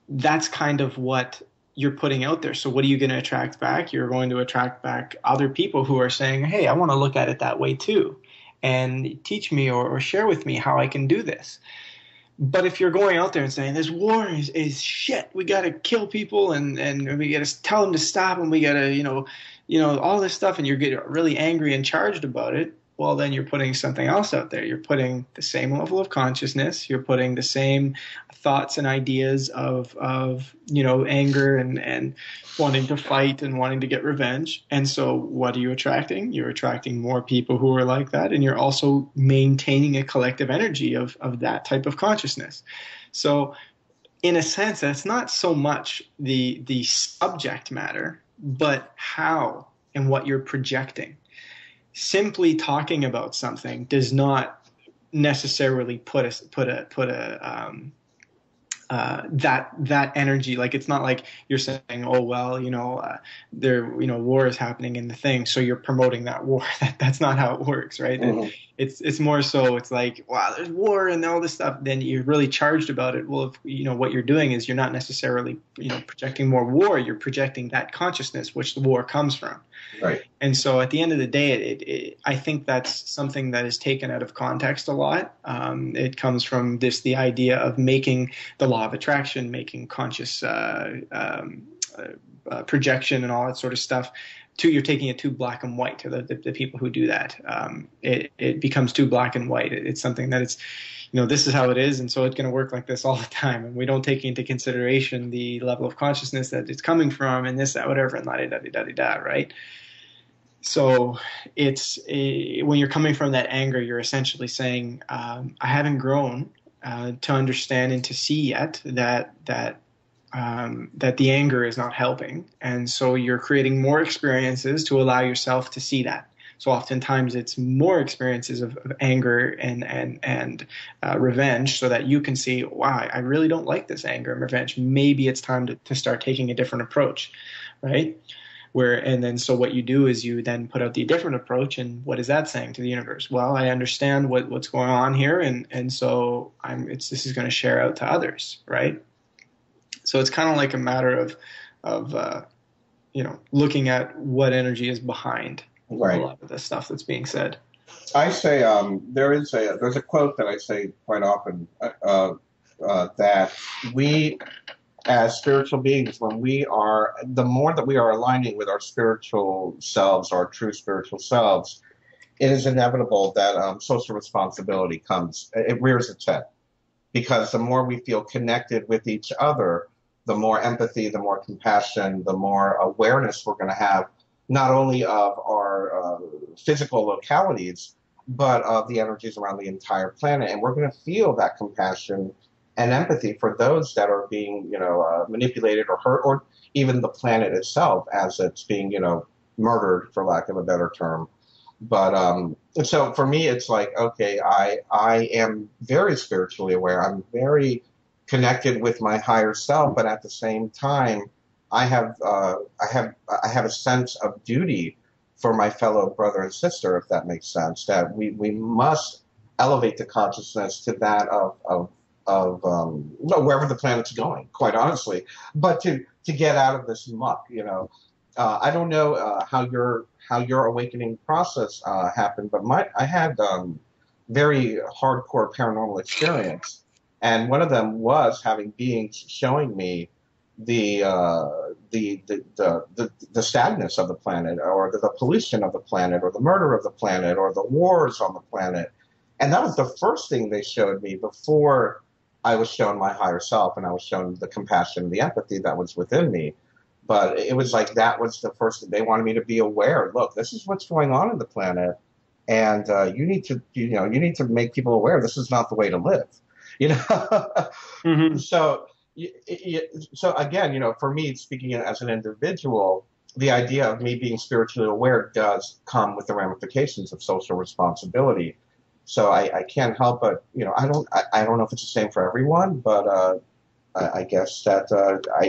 that's kind of what you're putting out there. So what are you going to attract back? You're going to attract back other people who are saying, hey, I want to look at it that way too, and teach me or share with me how I can do this. But if you're going out there and saying this war is shit, we got to kill people, and we got to tell them to stop, and we got to all this stuff, and you're getting really angry and charged about it, well, then you're putting something else out there. You're putting the same level of consciousness. You're putting the same thoughts and ideas of anger and wanting to fight and wanting to get revenge. And so what are you attracting? You're attracting more people who are like that, and you're also maintaining a collective energy of that type of consciousness. So in a sense, that's not so much the subject matter, but how and what you're projecting. Simply talking about something does not necessarily put that energy. Like, it's not like you're saying, oh well, war is happening in the thing, so you're promoting that war. That's not how it works, right? Mm-hmm. It's more so, it's like, wow, there's war and all this stuff. Then you're really charged about it. Well, if what you're doing is you're not necessarily projecting more war. You're projecting that consciousness which the war comes from. Right. And so at the end of the day, I think that's something that is taken out of context a lot. It comes from the idea of making the law of attraction, making conscious projection and all that sort of stuff. You're taking it too black and white. To the people who do that, it becomes too black and white. It's something that it's, this is how it is, and so it's going to work like this all the time. And we don't take into consideration the level of consciousness that it's coming from, and this, that, whatever, and la-di-da-di-da-di-da, right? So when you're coming from that anger, you're essentially saying, I haven't grown to understand and to see yet that the anger is not helping. And so you're creating more experiences to allow yourself to see that. So oftentimes it's more experiences of anger and revenge, so that you can see, wow, I really don't like this anger and revenge. Maybe it's time to start taking a different approach, right? So what you do is you then put out the different approach, and what is that saying to the universe? Well, I understand what's going on here, and so this is going to share out to others, right? So it's kind of like a matter of looking at what energy is behind right. a lot of the stuff that's being said. I say there's a quote that I say quite often that we, as spiritual beings, the more that we are aligning with our spiritual selves, our true spiritual selves, it is inevitable that social responsibility comes. It rears its head, because the more we feel connected with each other, the more empathy, the more compassion, the more awareness we're going to have, not only of our physical localities, but of the energies around the entire planet. And we're going to feel that compassion and empathy for those that are being, manipulated or hurt, or even the planet itself as it's being, murdered, for lack of a better term. But so for me, it's like, okay, I am very spiritually aware. I'm very connected with my higher self, but at the same time, I have I have a sense of duty for my fellow brother and sister, if that makes sense. That we must elevate the consciousness to that of well, wherever the planet's going, quite honestly, but to get out of this muck, you know. I don't know how your awakening process happened, but I had very hardcore paranormal experience, and one of them was having beings showing me the the sadness of the planet, or the pollution of the planet, or the murder of the planet, or the wars on the planet, and that was the first thing they showed me before I was shown my higher self, and I was shown the compassion, the empathy that was within me. But it was like that was the first thing they wanted me to be aware. Look, this is what's going on in the planet, and you need to, you need to make people aware. This is not the way to live, you know. Mm-hmm. So, so again, for me, speaking as an individual, the idea of me being spiritually aware does come with the ramifications of social responsibility. So I can't help but, I don't know if it's the same for everyone, but I guess that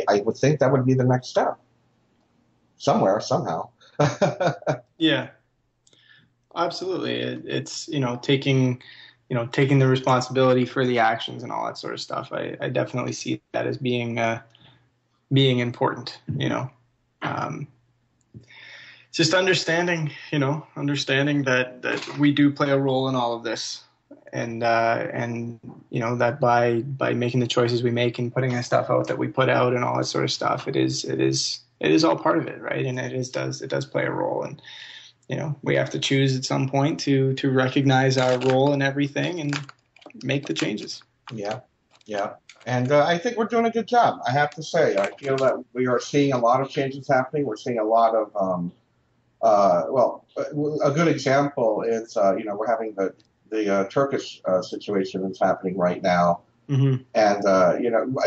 I would think that would be the next step, somewhere, somehow. Yeah, absolutely. It's taking the responsibility for the actions and all that sort of stuff. I definitely see that as being important. Just understanding that we do play a role in all of this, and that by making the choices we make and putting the stuff out that we put out and all that sort of stuff, it is all part of it, right? And it does play a role, and we have to choose at some point to recognize our role in everything and make the changes. Yeah. And I think we're doing a good job. I have to say, I feel that we are seeing a lot of changes happening. We're seeing a lot of a good example is, we're having the Turkish situation that's happening right now. Mm-hmm. And,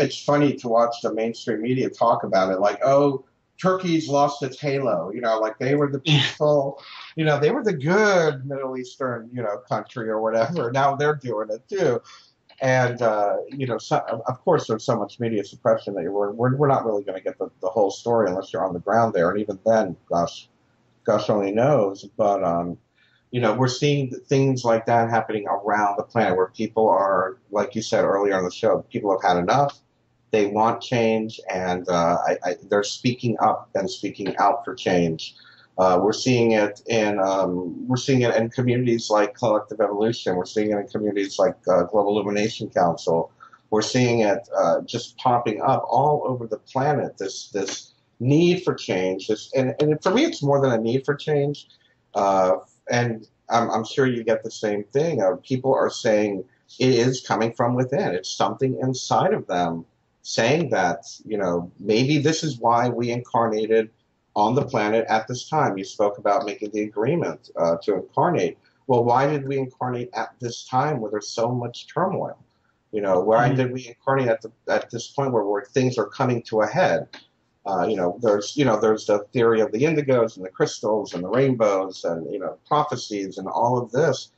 it's funny to watch the mainstream media talk about it like, oh, Turkey's lost its halo, like they were the peaceful, they were the good Middle Eastern, country or whatever. Now they're doing it too. And, of course, there's so much media suppression that we're not really going to get the whole story unless you're on the ground there. And even then, gosh only knows. But, we're seeing things like that happening around the planet where people are, like you said earlier on the show, people have had enough. They want change, and they're speaking up and speaking out for change. We're seeing it in communities like Collective Evolution. We're seeing it in communities like Global Illumination Council. We're seeing it just popping up all over the planet. This need for change. And for me, it's more than a need for change. And I'm sure you get the same thing. People are saying it is coming from within. It's something inside of them saying that, maybe this is why we incarnated on the planet at this time. You spoke about making the agreement to incarnate. Well, why did we incarnate at this time where there's so much turmoil? Why did we incarnate at this point where things are coming to a head? There's the theory of the indigos and the crystals and the rainbows and, prophecies and all of this.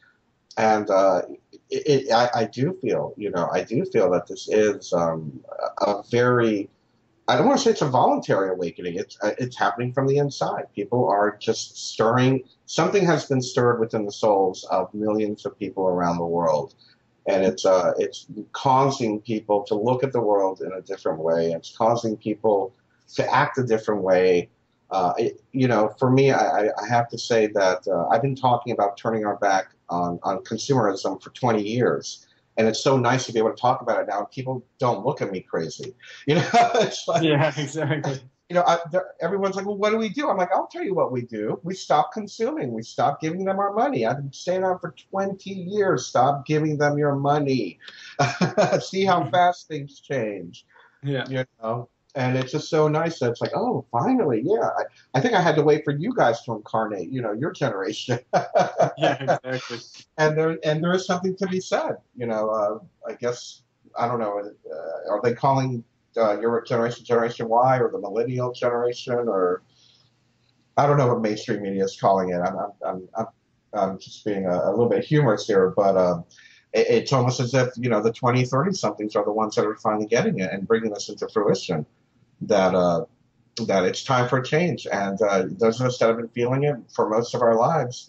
And I do feel that this is a very, I don't want to say it's a voluntary awakening. It's happening from the inside. People are just stirring. Something has been stirred within the souls of millions of people around the world, and it's causing people to look at the world in a different way. It's causing people to act a different way. For me, I have to say that I've been talking about turning our back on consumerism for 20 years. And it's so nice to be able to talk about it now. People don't look at me crazy. It's like, yeah, exactly. Everyone's like, well, what do we do? I'm like, I'll tell you what we do. We stop consuming. We stop giving them our money. I've been saying that for 20 years. Stop giving them your money. See how fast things change. Yeah. And it's just so nice that it's like, oh, finally, yeah. I think I had to wait for you guys to incarnate, your generation. Yeah, exactly. And there is something to be said, I guess, I don't know, are they calling your generation Generation Y or the millennial generation, or I don't know what mainstream media is calling it. just being a little bit humorous here, but it's almost as if, the 20, 30 somethings are the ones that are finally getting it and bringing this into fruition, that it's time for a change. And those of us that have been feeling it for most of our lives,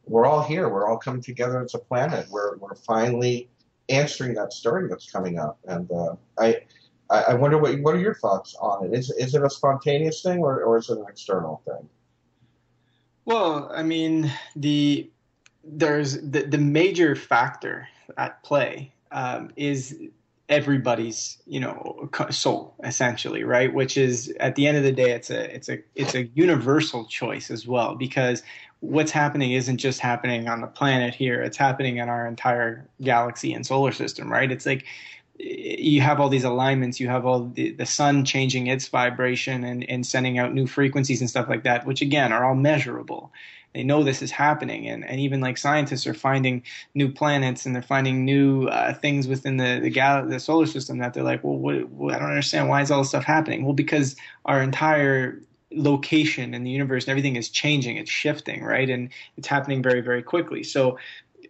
we're all here. We're all coming together as a planet. We're finally answering that stirring that's coming up. And I wonder what are your thoughts on it? Is it a spontaneous thing or is it an external thing? Well, I mean, there's the major factor at play is everybody's soul, essentially, right? Which is, at the end of the day, it's a universal choice as well, because what's happening isn't just happening on the planet here, it's happening in our entire galaxy and solar system, right? It's like you have all these alignments, you have all the sun changing its vibration and sending out new frequencies and stuff like that, which again are all measurable. They know this is happening, and even like scientists are finding new planets and they're finding new things within the solar system that they're like, well, I don't understand, why is all this stuff happening? Well, because our entire location in the universe and everything is changing, it's shifting, right? And it's happening very, very quickly. So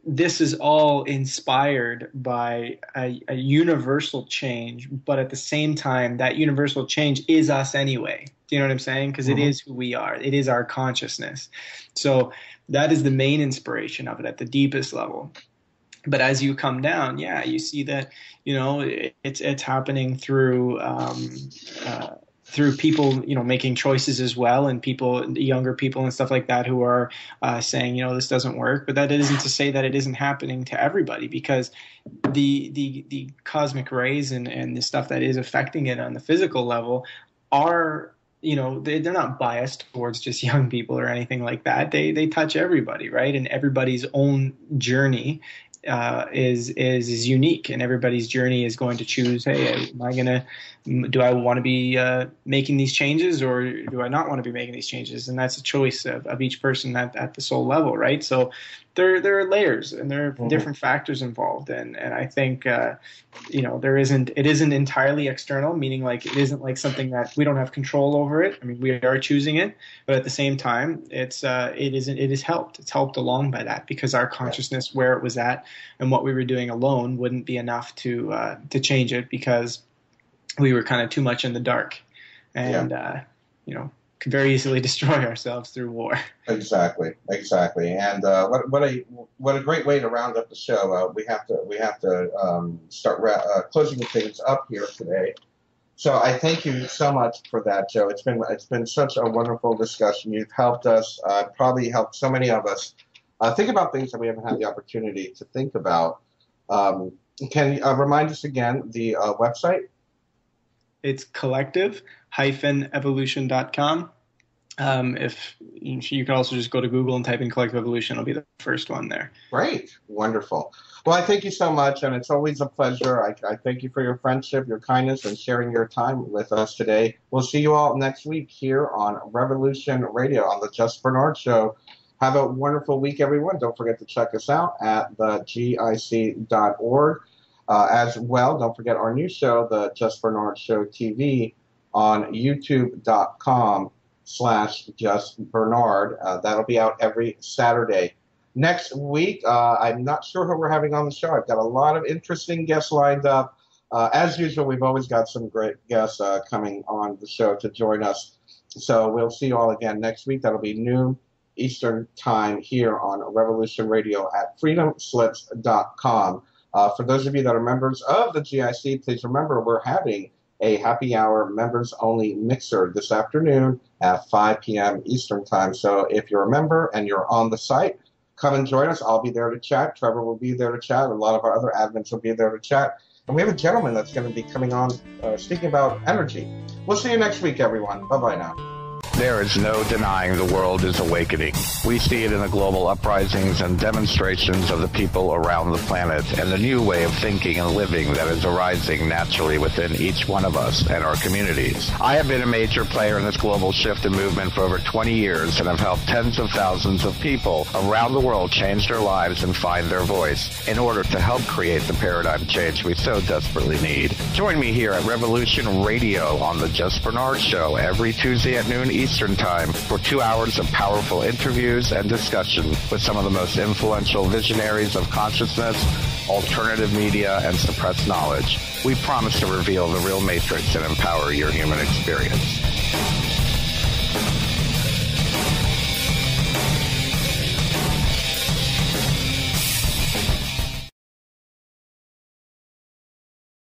this is all inspired by a universal change, but at the same time, that universal change is us anyway. Do you know what I'm saying? Because it is who we are. It is our consciousness. So that is the main inspiration of it at the deepest level. But as you come down, yeah, you see that, it's happening through people, making choices as well, and people, younger people and stuff like that, who are saying, this doesn't work. But that isn't to say that it isn't happening to everybody, because the cosmic rays and the stuff that is affecting it on the physical level are, they're not biased towards just young people or anything like that. They touch everybody, right? And everybody's own journey is unique, and everybody's journey is going to choose, hey, do I want to be making these changes, or do I not want to be making these changes? And that's a choice of each person at the soul level, right? So there are layers and there are different factors involved, and I think it isn't entirely external, meaning like it isn't like something that we don't have control over it. I mean, we are choosing it, but at the same time, it is helped. It's helped along by that, because our consciousness, where it was at and what we were doing alone, wouldn't be enough to change it, because we were kind of too much in the dark, and could very easily destroy ourselves through war. Exactly. And what a great way to round up the show. We have to start closing things up here today. So I thank you so much for that, Joe. It's been such a wonderful discussion. You've helped us, probably helped so many of us think about things that we haven't had the opportunity to think about. Can you remind us again the website? It's collective-evolution.com. If you can also just go to Google and type in Collective Evolution, it'll be the first one there. Great. Wonderful. Well, I thank you so much, and it's always a pleasure. I thank you for your friendship, your kindness, and sharing your time with us today. We'll see you all next week here on Revolution Radio on the Just Bernard Show. Have a wonderful week, everyone. Don't forget to check us out at thegic.org. As well, don't forget our new show, the Just Bernard Show TV, on youtube.com/justbernard. That'll be out every Saturday. Next week, I'm not sure who we're having on the show. I've got a lot of interesting guests lined up. As usual, we've always got some great guests coming on the show to join us. So we'll see you all again next week. That'll be noon Eastern Time here on Revolution Radio at freedomslips.com. For those of you that are members of the GIC, please remember we're having a happy hour members-only mixer this afternoon at 5 p.m. Eastern Time. So if you're a member and you're on the site, come and join us. I'll be there to chat. Trevor will be there to chat. A lot of our other admins will be there to chat. And we have a gentleman that's going to be coming on speaking about energy. We'll see you next week, everyone. Bye-bye now. There is no denying the world is awakening. We see it in the global uprisings and demonstrations of the people around the planet and the new way of thinking and living that is arising naturally within each one of us and our communities. I have been a major player in this global shift and movement for over 20 years and have helped tens of thousands of people around the world change their lives and find their voice in order to help create the paradigm change we so desperately need. Join me here at Revolution Radio on the Just Bernard Show every Tuesday at noon Eastern Eastern Time for 2 hours of powerful interviews and discussion with some of the most influential visionaries of consciousness, alternative media, and suppressed knowledge. We promise to reveal the real matrix and empower your human experience.